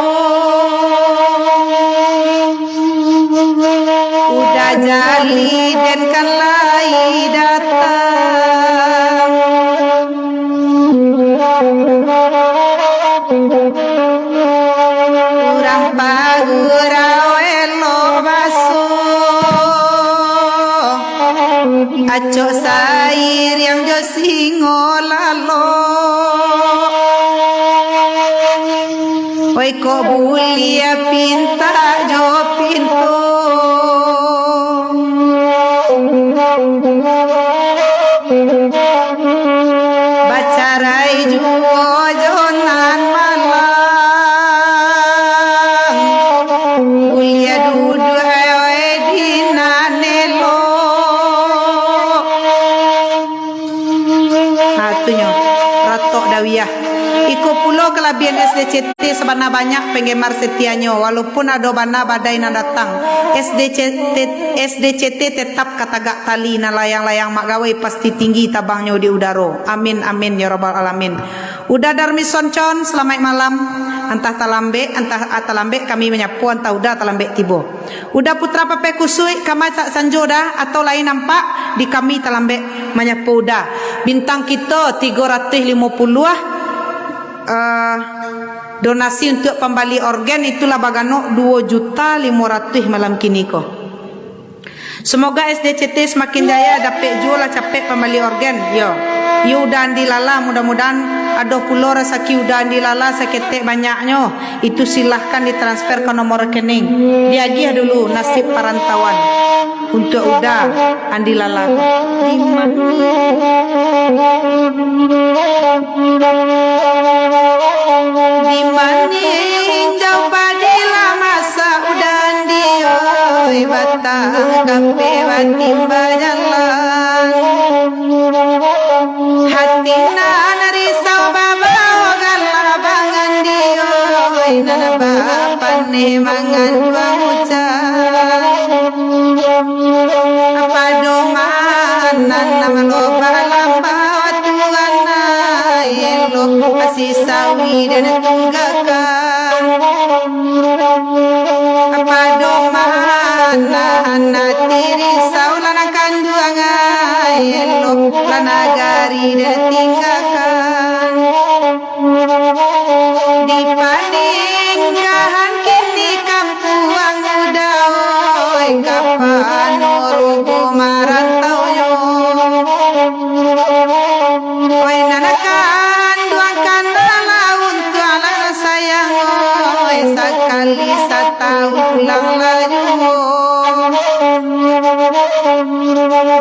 Oi ko bulia pinta jo pintu bacarai juo jonan malang bulia dudu ae dinanelo hatunya ratok dawiyah iko pulo kelabian SDCT sebenarnya banyak penggemar setianya walaupun ada bana badai na datang SDCT tetap katagak tali na layang-layang magawai pasti tinggi tabangnya di udaro amin amin ya rabbal alamin. Udah Darmi Soncon selamat malam antah talambe kami menyapu antah udah talambe tibo udah Putra Pape Kusui kama sanjoda atau lain nampak di kami talambe menyapu udah bintang kita 350 donasi untuk pembali organ itulah bagano 2.500.000 malam kini ko. Semoga SDCT semakin jaya dapat jual capek pembali organ. Yo udah dilala mudah-mudahan ada pulau rezeki udah dilala seketek banyaknya itu silahkan ditransfer ke nomor rekening. Diagih dulu nasib perantauan untuk udah andilala. Di mana jauh padila masa udah dioi batang kape watimba jalan hati nana risau baba wagala bangan dioi nana bapan ne mangan dua ucap apa doman nana maloba lamba tuan elo asih sawi dan tunggakan apa doman nana tiri saulana kanduangan elo lana gari dan tinggakan di paninggahan kini kampuang udawoi kapan nurugu marantau yo oi nanakan duangkan laun tuala sayang oi sekali setahun ulang laju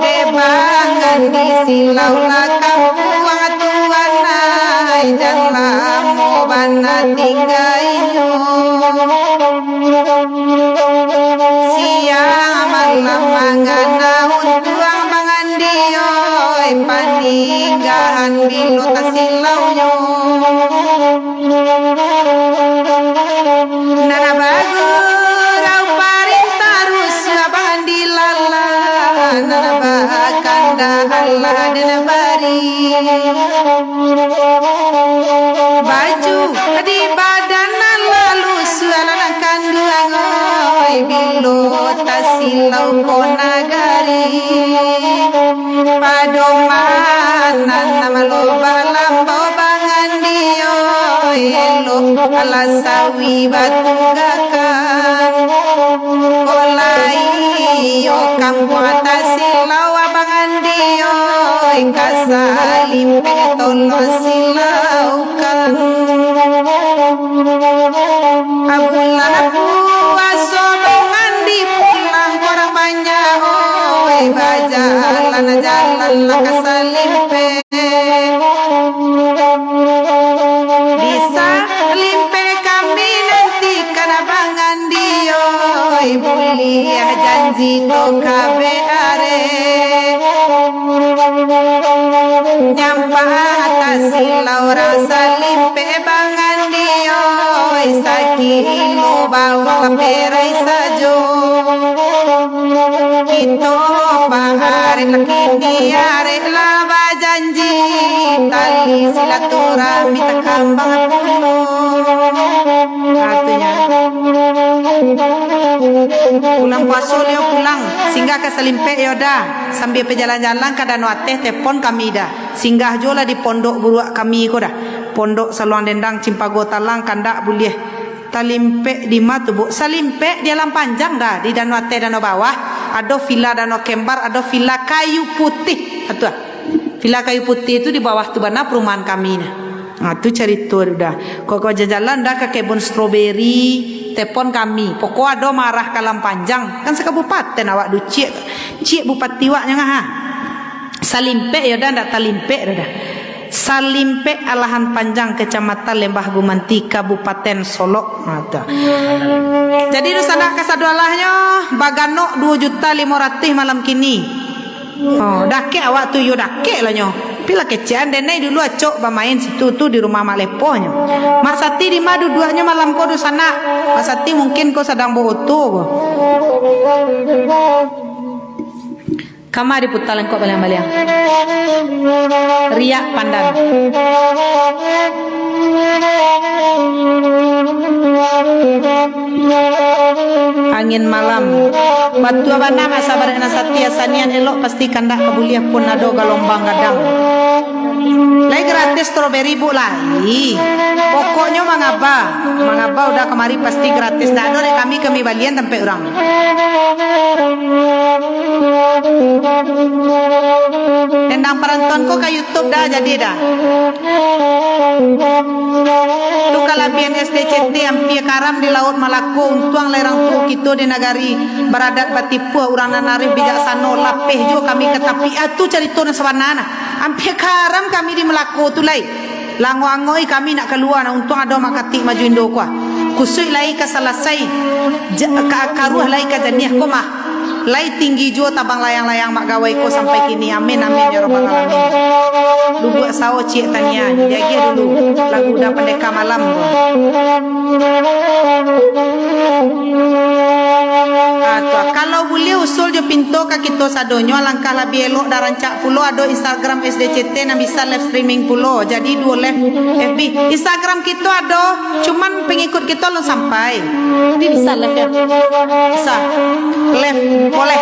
debangan di silau lakap buang tuan nai jangan mau bana tinggainyo siang malam mangana tuang bangan dioi paninggahan bilo tasilaunya nana bagu rau parintah rusya bangan dilala nana bakanda Allah dan bari baju di badan lalu suara kanduang oi bilo tasilau konagari padoman nama loba lambau bangan dioi elo ala sawi batunggakan kolai yo kampu tasilau abangan dioi kasalim petolo silaukan abulan puaso bangan di pulang orang banyak oi bajalan jalan kasalimpe bisa limpe kami nanti karena bangan dioi buliah janji to kabe are nyampah atas silau rasa limpe bangan dioi sakilo bawa perai sajo kita paharin kini are laba janji tali silaturahmi takambang pulo artinya pulang pasolio pulang singgah ke Selimpe yoda sambil pejalan-jalan ke Danau Ateh telepon kami dah singgah jola di pondok buruak kami ko dah pondok Saluang Dendang Cimpago Talang kandak boleh talimpe di matu bu salimpe di alam panjang dah di Danau Ateh Danau Bawah ada villa Danau Kembar ada villa kayu putih atau villa kayu putih itu di bawah tu bana perumahan kami nah Tu cerita dah. Kok jalan dah ke kebun stroberi, telepon kami. Pokok ada marah kalam panjang. Kan sekabupaten awak du cik bupati waknya ngah. Salimpe ya dah ndak talimpe dah. Salimpe Alahan Panjang Kecamatan Lembah Gumanti Kabupaten Solok. Jadi du sana kasadualahnya bagano 2.500.000 malam kini. Oh, dake awak tu yo dake lah nyo. Pila kecian denai dulu acok bermain situ tu di rumah Mak Lepo nyo. Mak Sati di madu duanya malam ko du sana. Mak Sati mungkin ko sedang bawa oto ko. Kamar di putalan kok baliang-baliang. Riak pandan. Angin malam. Batu abana masa barena Satya sanian elok pasti kandak kebuliah pun ado galombang gadang. Lai gratis strawberry bu lai. Pokoknya mangaba udah kemari pasti gratis. Dah ada kami balian sampai orang. Tendang peranton ko ke YouTube dah jadi dah. Tu kalabian SDCT ampia karam di Laut Malako untuang lerang tu kita di negari beradat batipu urang nanarif bijaksana lapeh jo kami ketapi atu cerita na sawanana. Ampia karam kami di Malako tu lai. Lango-angoi kami nak keluar na untuang ada makati maju Indo ko. Kusui lai ka salasai karuah lai ka janiah ko mah. Lai tinggi jo tabang layang-layang mak gawai ko sampai kini. Amin amin ya rabbal alamin. Lu sawo cik tania jaga dulu lagu dah pendeka malam ko. Kalau boleh usul jo pintu ka kita sadonyo alangkah lebih elok dah rancak pulo ada Instagram SDCT na bisa live streaming pulo. Jadi dua live FB. Instagram kita ada cuman pengikut kita belum sampai. Jadi bisa live ya. Bisa. Live boleh.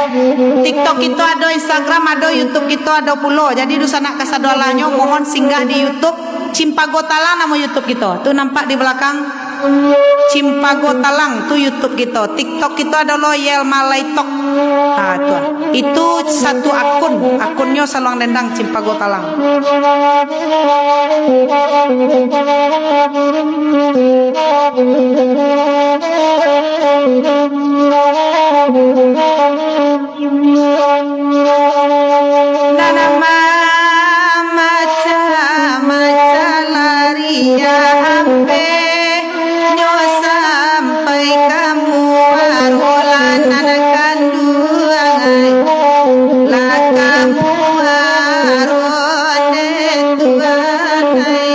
TikTok kita ada, Instagram ada, YouTube kita ada pulo. Jadi du sanak kasadolanyo mohon singgah di YouTube Cimpago Talang nama YouTube kita. Tu nampak di belakang Cimpago Talang tu YouTube kita. TikTok kita ada Loyal Malaitok. Tu. Itu satu akun. Akunnya Saluang Dendang Cimpago Talang. Nanama maca laria ampe nyo sampai kamu arolan anak kandungan lah kamu arone tuanai.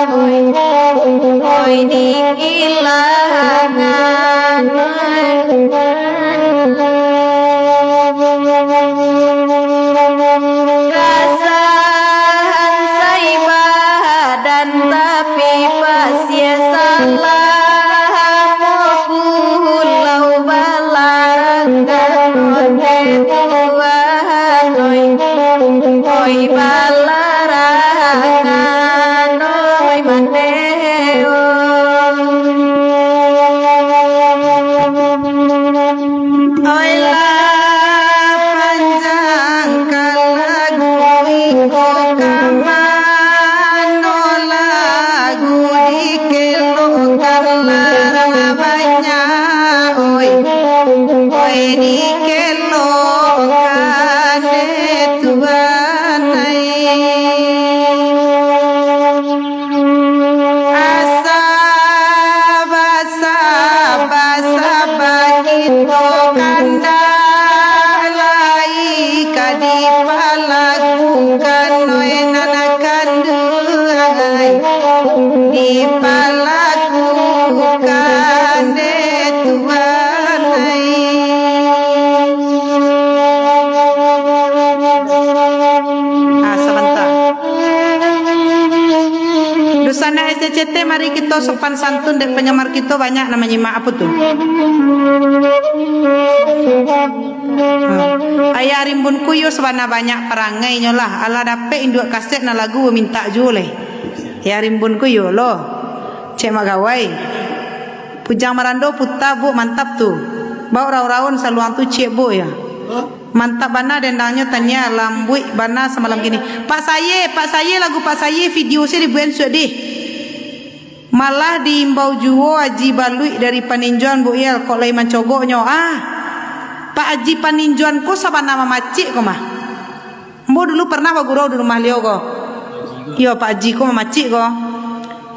oi dikilangan kasahan sai badan tapi pasya salah pulau balangan Tuhan oi balarangan oi mandeo Oi lah panjang kalagu iko kamano lagu dikelo kalara banyak oi dikelo kane Tuhan asa basa basa bagito kanda lai kadipalakukan oi nanakanduai dipalakukan de Tuhan sebentar Dusana SCCT mari kita sopan santun dan penyamar kita banyak namanya mak apa tuh Ayah rimbun kuyo sebana banyak perangai nyolah ala dape induk kaset na lagu minta jule ya rimbun kuyo lo cek magawai pujang marando puta bu mantap tuh bau rau-raun saluang tuh cek bu ya mantap bana dendangnya tanya lambui bana semalam gini Pak saya lagu Pak saya video saya dibuat sedih malah diimbau juo aji balui dari paninjuan bu il kok lai mancogoknya Pak aji paninjuan ko sabana mamacik ko mah mbo dulu pernah Pak Guru di rumah liau ko yo Pak aji ko mamacik ko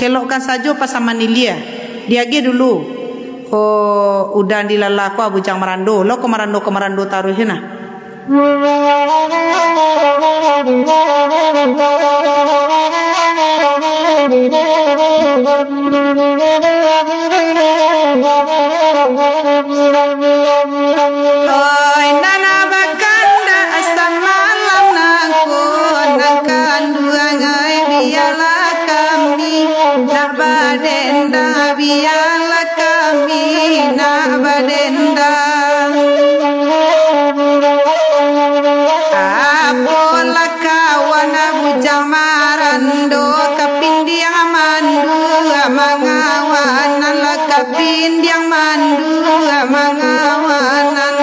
kelokkan saja pas sama nilia dia ge dulu udah dilala ko abujang marando lo ko marando taruhin nah Oi nana bakanda asam malam nangku nangkandu angai biala kami nak badenda biala kami nak badenda apola kawan abujang marando kapindiang mandu amangawanan la kapindiang mandu amangawanan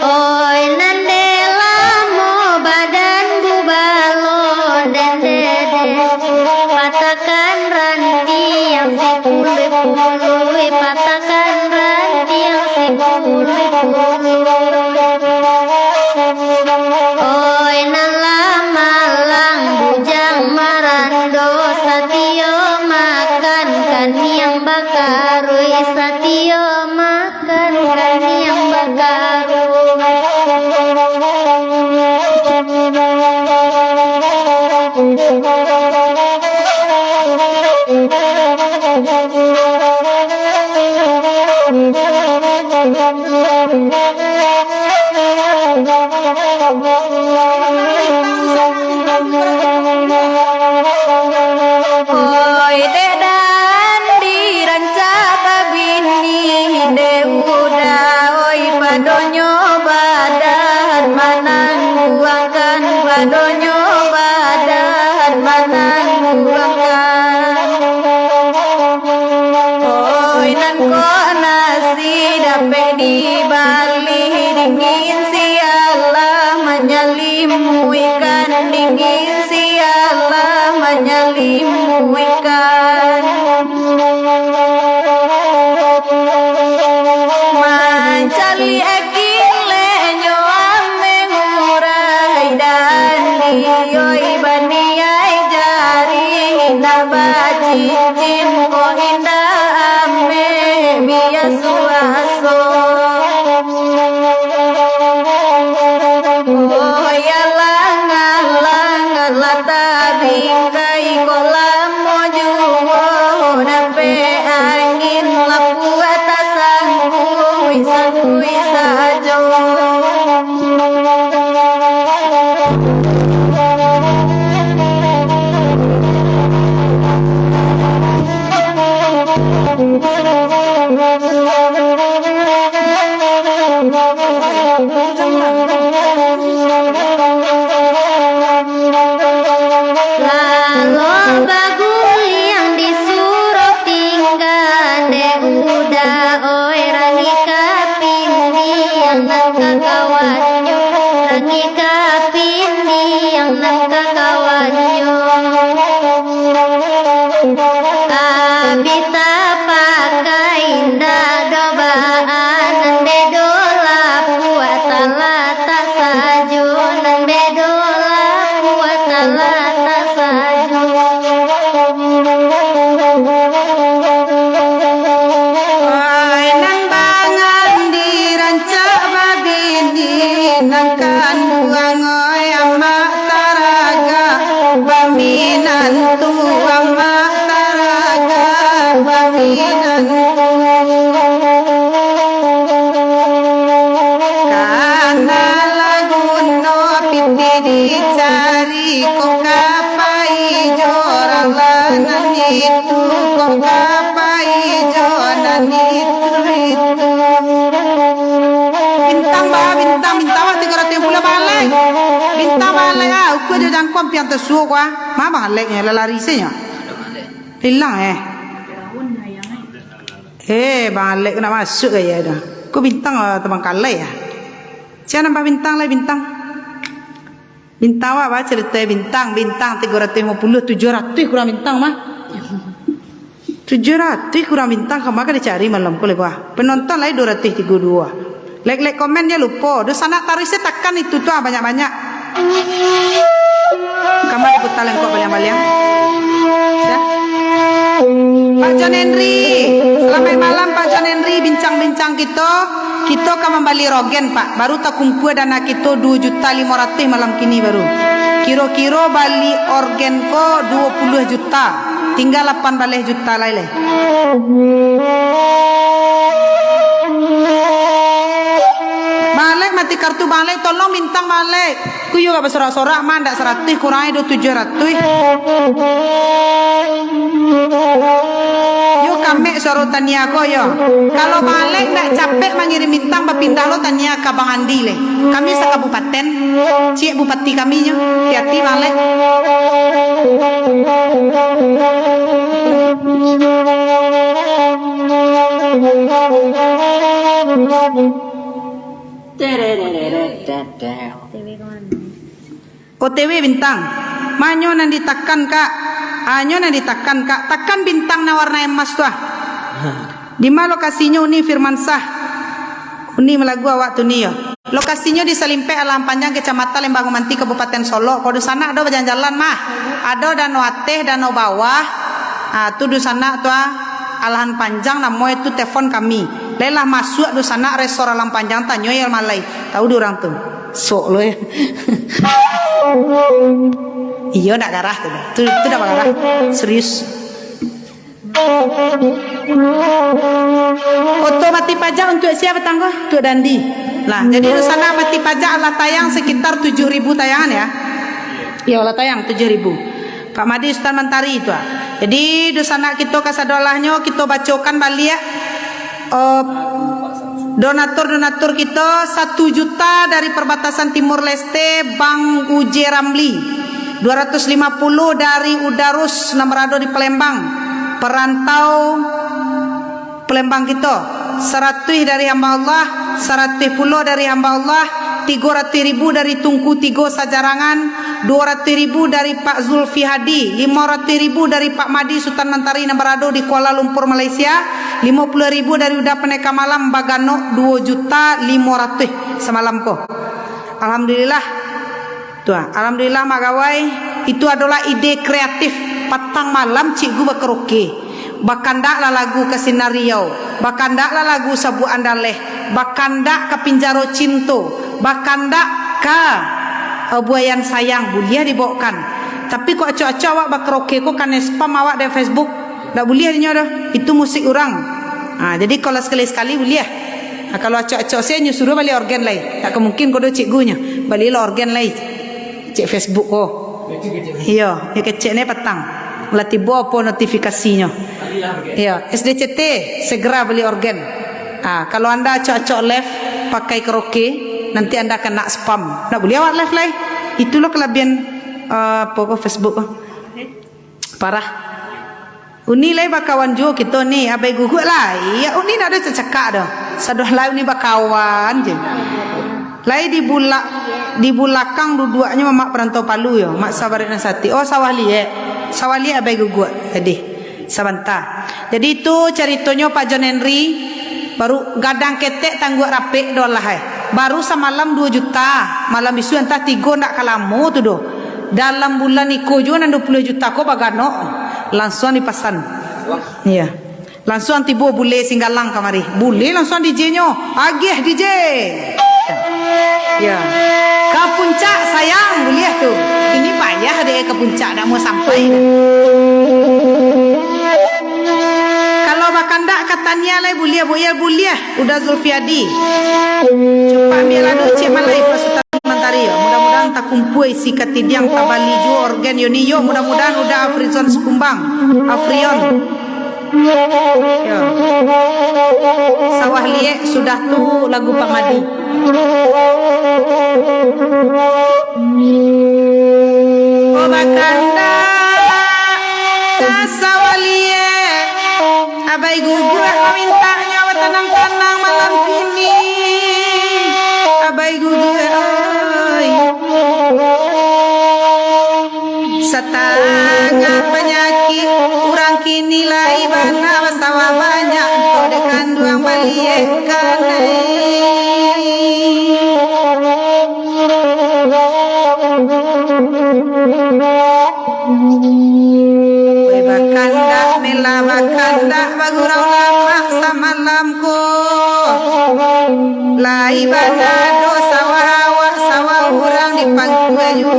oi nandela mo badan balon dan dede patahkan ranti yang sepuluh patahkan ranti yang sepuluh oi nalama lang bujang marando satio makan kan yang bakarui satio makan kan yang oi dedan dirancaka bini deuda oi padonyo badan manang buangkan padonyo badan manang buangkan oi nan ko nasi dape di bali dingin si Allah menyalimu ikan dingin si Allah menyalimu ikan mancali akile nyo ame ngurai dan dioi baniai jari nabaci cincin ko indah ame biasa aso Lalu bagul yang disuruh tinggal de udah oi rangi kapindi yang nangka kawanyo rangi kapindi yang nangka kawanyo abita pakai indah dobaan bedola puatala tak saju nan bedola puatala tak saju Ay nang bangan dirancak babini nangkan buang oi amak taraga baminan tu amak taraga baminan kana lagu no pipi dicari kok kapai jorang lanan itu kok kapai jonan itu bintang bintang wah 350 balik bintang balik aku ada jangkau pian tersuuk wah mama baliknya lelari senya hilang balik nak masuk ya dah ku bintang teman kalai ya siapa nambah bintang lah bintang wah cerita bintang 350 700 kurang bintang mah 700 kurang bintang kemana dicari malam ku lepas penonton lain 232 like komen dia lupa dosa nak tarisnya tekan itu tuh banyak-banyak kamar diputar lengkok baliang-baliang ya Pak John Henry selamat malam Pak John Henry bincang-bincang kita akan membeli rogen Pak baru tak kumpul dana kita 2.500.000 malam kini baru kira-kira bali organ ko 20 juta tinggal 18 juta lain balik mati kartu balik tolong bintang balik ku juga bersorak-sorak mah ndak 100 kurangnya 700 yo kami suruh tanya ko yo kalau balik ndak capek mengirim bintang berpindah lo tanya ke Bang Andi le kami sekabupaten cik bupati kami nyo hati-hati balik OTW bintang manyo nan ditekan kak anyo nan ditekan kak tekan bintang na warna emas tuh di mana lokasinya Uni Firmansah Uni melagu awak tu ni yo lokasinya di Salimpe Alam Panjang Kecamatan Lembang Manti Kabupaten Solo kalau di sana ada jalan-jalan mah ada danau Ateh danau bawah tu di sana tuh Alahan Panjang namanya itu telepon kami lelah masuk di sana restoran Alam Panjang tanyo ya malai tahu di orang tuh sok lo ya iya nak garah tuh itu dak garah serius foto mati pajak untuk siapa tanggo untuk Dandi lah jadi di sana mati pajak ala tayang sekitar 7.000 tayangan ya iya ala tayang 7.000 Pak Madi Sultan Mentari itu jadi di sana kita kasadolahnya kita bacokan balik ya donatur kita 1 juta dari perbatasan Timur Leste Bang Uje Ramli 250 dari Udarus Namrado di Palembang perantau Palembang kita 100 dari hamba Allah 100 puluh dari hamba Allah 300.000 dari Tungku Tigo Sajarangan 200.000 dari Pak Zulfi Hadi 500.000 dari Pak Madi Sultan Mentari Namrado di Kuala Lumpur Malaysia 50.000 dari Udah Peneka Malam Bagano 2.500.000 semalam kok alhamdulillah tuh alhamdulillah magawai itu adalah ide kreatif patang malam cikgu berkeroke bakandak lah lagu ke Sinario bakandak lah lagu Sabu Andaleh bakandak ke Pinjaro Cinto bakandak ke Buayan Sayang bulia dibawakan tapi kok acok-acok awak berkeroke kok kan spam awak di Facebook tak boleh dah itu musik orang jadi kalau sekali-sekali boleh kalau acok-acok saya nyuruh balik organ lain tak mungkin kodo cikgunya balik organ lain cek Facebook ko. Iya, kecek ni petang. Lah tiba apa notifikasinya. Iya, SDCT segera beli organ. Kalau anda cocok live pakai karaoke, nanti anda kena spam. Nak boleh awak live lah. Itulah kelebihan Facebook. Parah. Uni lai bakawan jo kita ni abai gugut lah. Ya uni nak ada cecakak dah. Sadoh lai uni bakawan je. Lai di bulakang dua-duanya mamak perantau Palu yo, mak sabarit nasati. Oh sawali abai gugut tadi. Sabanta. Jadi itu ceritanya Pak John Henry baru gadang ketek tangguh rapek dolah baru semalam 2 juta, malam isu entah 3 nak kalamu tu doh. Dalam bulan iko jo nan 20 juta ko bagano. Langsung dipesan. Iya. Langsung tiba bule singgalang kamari. Bule langsung DJ-nyo. Agih DJ. Ya. Ke puncak sayang boleh tu. Ini payah deh ke puncak dah mau sampai. Kalau bakandak katanya lai boleh. Udah Zulfiadi. Cepat ambil adu cik malai pasutan mentari ya. Mudah-mudahan tak kumpul isi ketidiang tabali jo organ yoni yo. Mudah-mudahan udah Afrison sekumbang. Afrion. Ya. Sawah liek sudah tu lagu Pak Madi. Oh bakanda sawah liek abai gugur minta nyawa tenang-tenang malam kini. Abai gugur setengah penyakit orang kini lai bana sawah banyak dekan duang balik bakandak mela bakandak bagurau lama samalam ko lai bana do sawah awak sawah orang di pangku ayu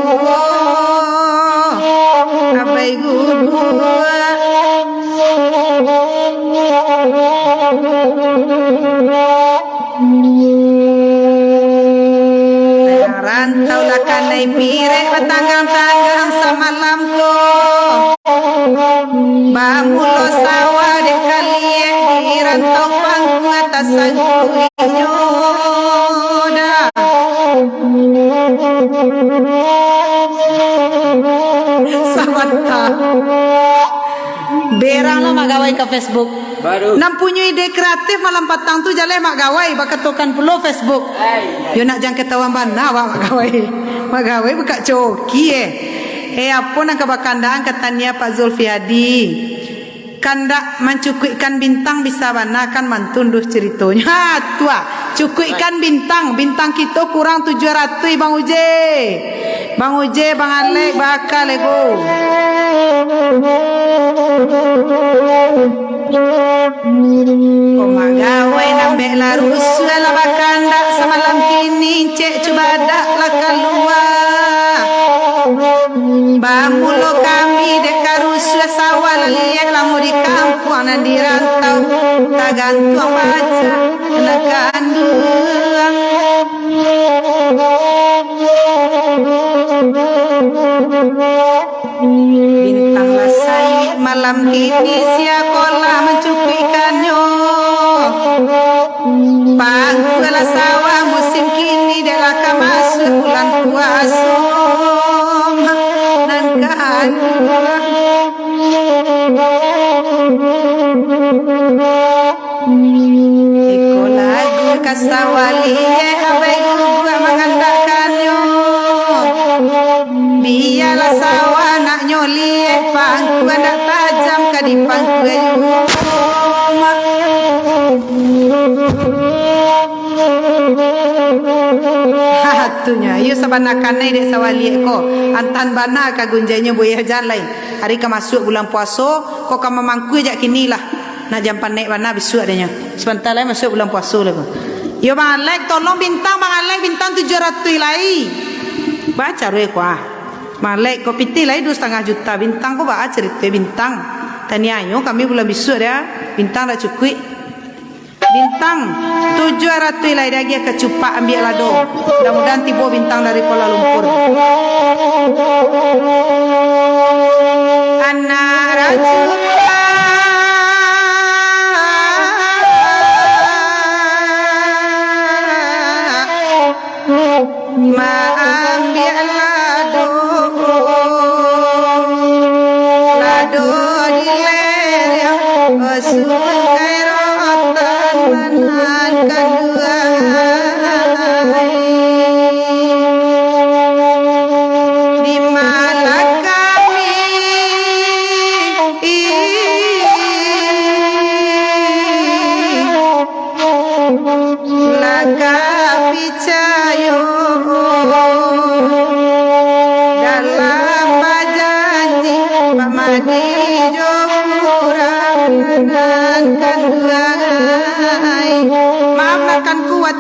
abai gugur rantau dah kanai pirek batanggang-tanggang semalam ko bamulo sawah dek kaliek di rantau pangku atas sangkuinyo dah Samanta berang lah mak gawai ke Facebook baru nam punya ide kreatif malam patang tu jalan mak gawai bakatokan pulau Facebook yo nak jang ketahuan bana mak gawai buka coki apa nak kebakandaan katanya Pak Zulfiadi kandak mencukupkan bintang bisa bana kan mantunduh ceritanya tua cukupkan bintang kita kurang 700 Bang Uje Bang Alek bakal ego magawai nambek larus lah bakandak semalam kini cek coba dak lah keluar bamulo kami dekarus sawal liek lamu di kampung nan di rantau tak gantung baca nak kandung bintang lasai malam kini siakola mencukupkannya pangkuala sawah musim kini delaka masuk bulan puasa nan kandung iko lagu kasawali abai gua mengandalkannya biarlah sawah nak nyoli pangku nak tajam kadi pangku hatunya iyo sabanakan ni dek sawali ko antan bana ka gunjainya boyah jalai hari ka masuk bulan puasa ko ka memangku jak kini lah nak jam panek bana bisu adanya sebentar lagi masuk bulan puasa lah ko yo Bang Alek tolong bintang Bang Alek bintang 700 lai baca roe ko Malek ko piti lai 2,5 juta bintang ko ba cerita bintang tanya yo kami bulan bisu dia bintang dah cukup bintang 700 lai dia kecupak ambil lado mudah-mudahan tiba bintang dari Kuala Lumpur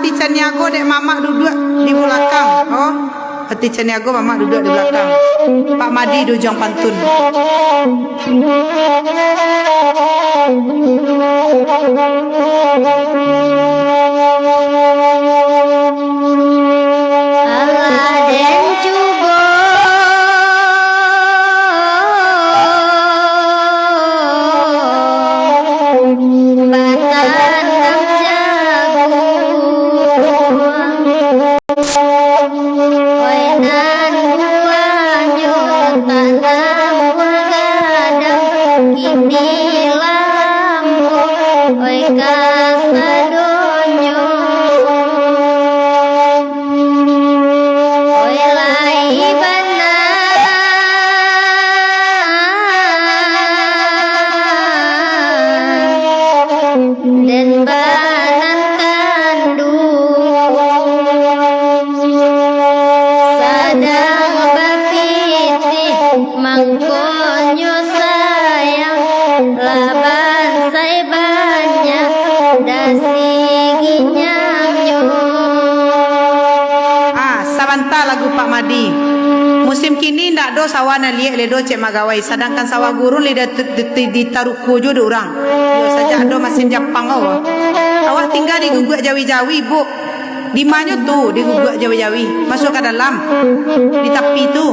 hati Caniago dek mama duduk di belakang. Oh, hati Caniago mama duduk di belakang. Pak Madi dojang pantun. Aladen cubo batanam jagung oinan buahnya tanam gadang kini lampu oi kasadonyo oi lai banan dan banan kandung sadang bapitih mangkonyo sayang laban say banyak dasi ginyamnyo. Sabanta lagu Pak Madi. Musim kini ndak do sawah na liek le do cek magawai, sedangkan sawah gurun le di taruku jo do orang. Yo saja do mesin Jepang awak. Awak tinggal di guguk Jawi-Jawi, Bu. Di mana tu di guguk Jawi-Jawi? Masuk ke dalam. Di tepi tu.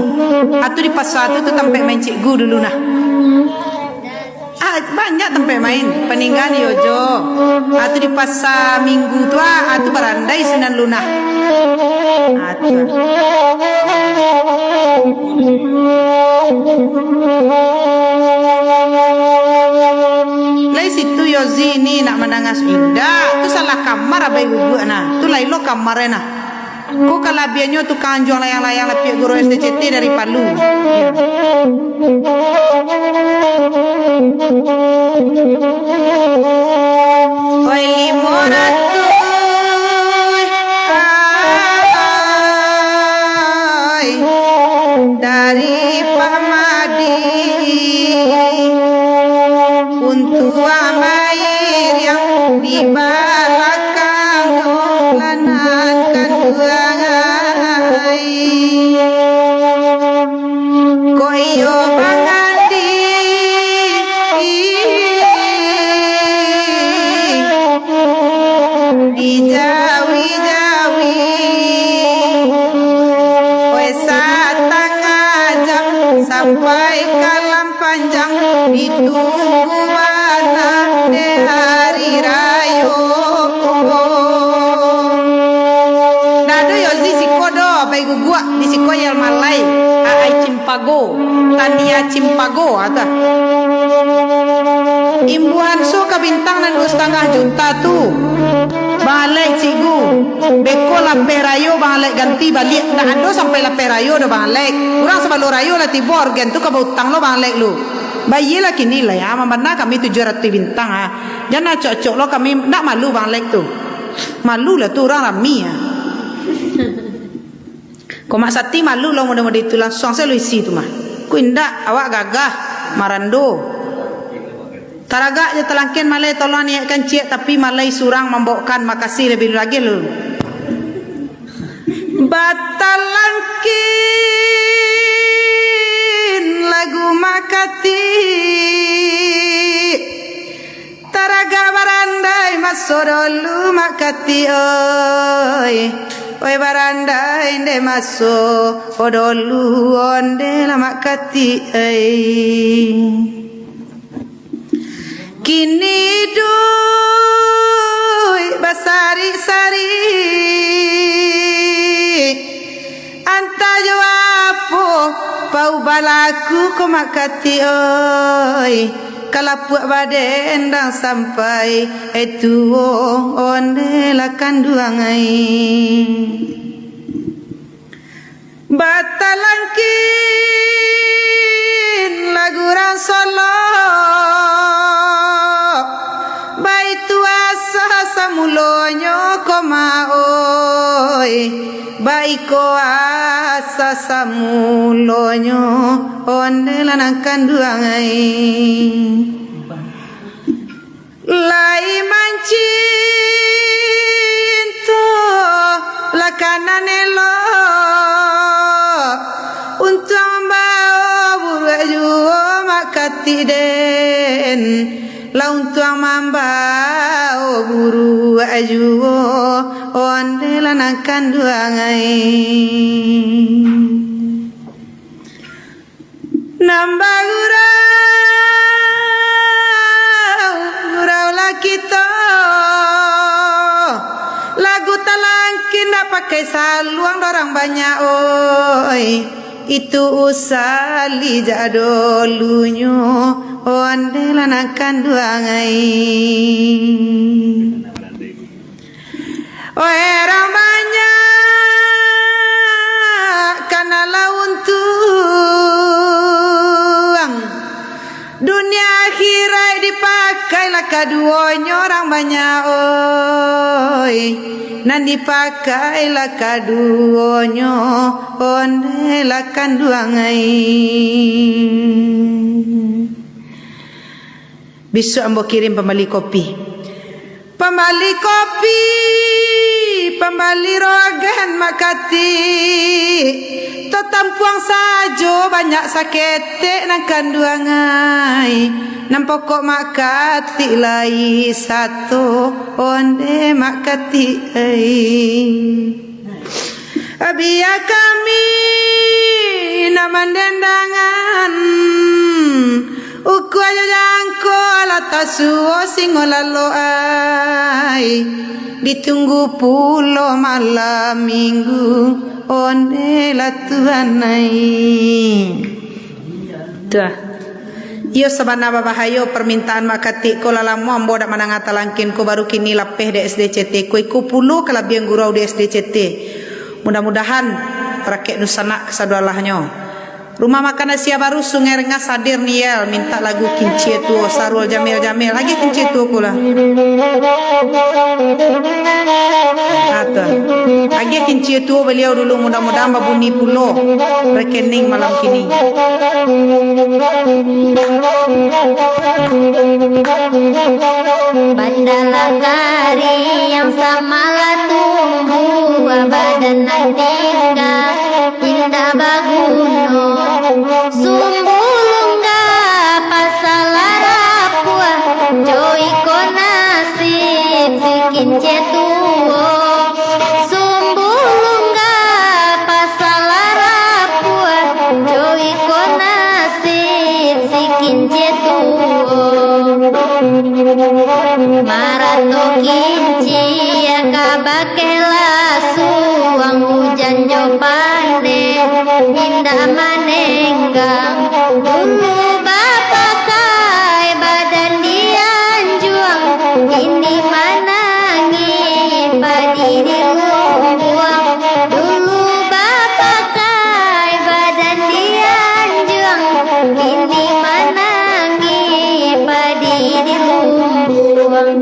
Atau di pasar tu tempat main cikgu dulu nah. Banyak tempat main peninggalan Yojo. Atau di pasar Minggu tu atau berandai Sunan Lunah. Lai situ Yozi ni nak menangas indah. Tu salah kamar abai guguk nah. Tu lai lo kamarnya nah. Ko kalabiannya tu kanjong layang-layang lepi guru SDCT dari Palu. Ya. Oi limonatu dari Pak Madi untuk air yang di belakang lanankan buangai koyo bangandi di Jawi-Jawi sampai kalam panjang ditunggu mana de hari rayo. Nado Yozi sikodo bai gugua di sikoyal malai ai cimpago tania cimpago ada. Imbuhan so ka bintang nan 2,5 juta tu. Balik cigu beko la perayo balik ganti balik dah ando sampai la perayo dah balik kurang sebalo rayo la tibor gen tu ka utang lo balik lu bayi lah kini lah ya mana kami 700 bintang jangan cocok lo kami nak malu balik tu malu lah tu orang rami ya ko mak sati malu lo mudah-mudah itu langsung saya lu isi tu mah ku indak awak gagah marando Taraga je telangkin malai tolong niatkan cik tapi malai surang membawakan makasih lebih lagi lu. Batalangkin lagu makati Taraga barandai masuk dulu makati oi oi barandai de masuk dulu onde la makati Kini duit basari-sari anta jawapo pau balaku ko makati oi kalapuk baden dang sampai itu onde la kanduangai batalangkin lagu ran solo baitu asa samulonyo koma oi baiko asa samulonyo onde lanang kanduangai lai mancin tu makanan elok untuk membawa buru makati den la untuk membawa buru onde lanakan duangai nambah gurau lah kita lagu talangkin dah pakai saluang orang banyak oi itu usali jadolunyo onde lanakan duangai orang banyak karena launtuang dunia akhirat dipakailah kaduanya orang banyak oi nan dipakailah kaduanya onde lakan duangai besok ambo kirim pembali kopi pembali rogan makati tetampuang sajo banyak sakete nak kanduangai nam pokok makati lai satu onde makati abia kami naman dendangan uku ayo jangko lata suo singolalo ai ditunggu pulo malam minggu onde latuanai tuah iyo sabana babahayo permintaan makati ko lalamu ambo dak manangata langkin ko baru kini lapeh de SDCT ko iku pulu kalabiang gurau di SDCT mudah-mudahan rakek nusana kesadalahnyo rumah makan Asia baru Sungai Rengas hadir niel minta lagu Kincie Tuo Sarul Jamil lagi Kincie Tuo pula atau lagi Kincie Tuo beliau dulu mudah-mudahan babuni pulo rekening malam kini Bandalagari yang samalah tumbuh badan nantika indah baguno sumbulungga pasalarapua joiko nasib sikin cetuo sumbulungga pasalarapua joiko nasib sikin cetuo marato kinci ya kabakela suang hujan jo pande indah manenggang dulu bapak kai badan dianjuang ini manangi padi diluang dulu bapak kai badan dianjuang ini manangi padi diluang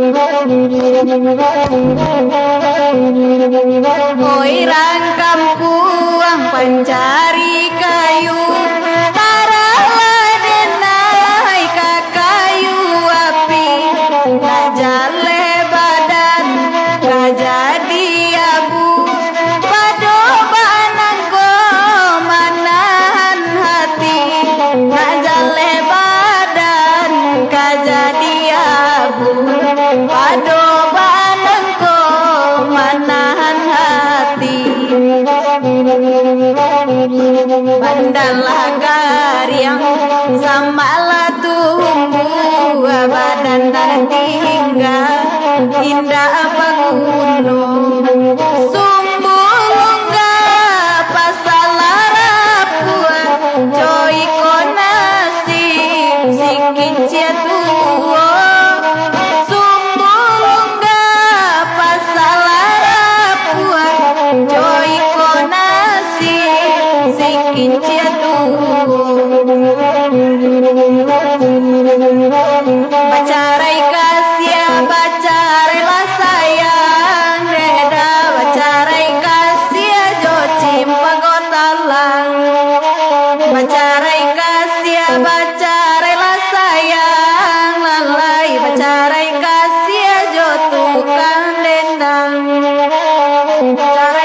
oi rangkam puang pancari kayu para ladenai ka kayu api najale badan kajadi abu padobanan ko manahan hati najale badan kajadi abu padobanan ko manahan hati Bandalagari yang samalah tumbuh badan tinggal indah bagunung sumbulungga pasalarapua joiko nasib sikin cetuo sumbulungga pasalarapua joiko nasib sikin cetuo bacarai kasih bacarai lah sayang reda bacarai kasih jo cimpagotalang bacarai kasih bacarai lah sayang lalai bacarai kasih jo tukang dendang bacarai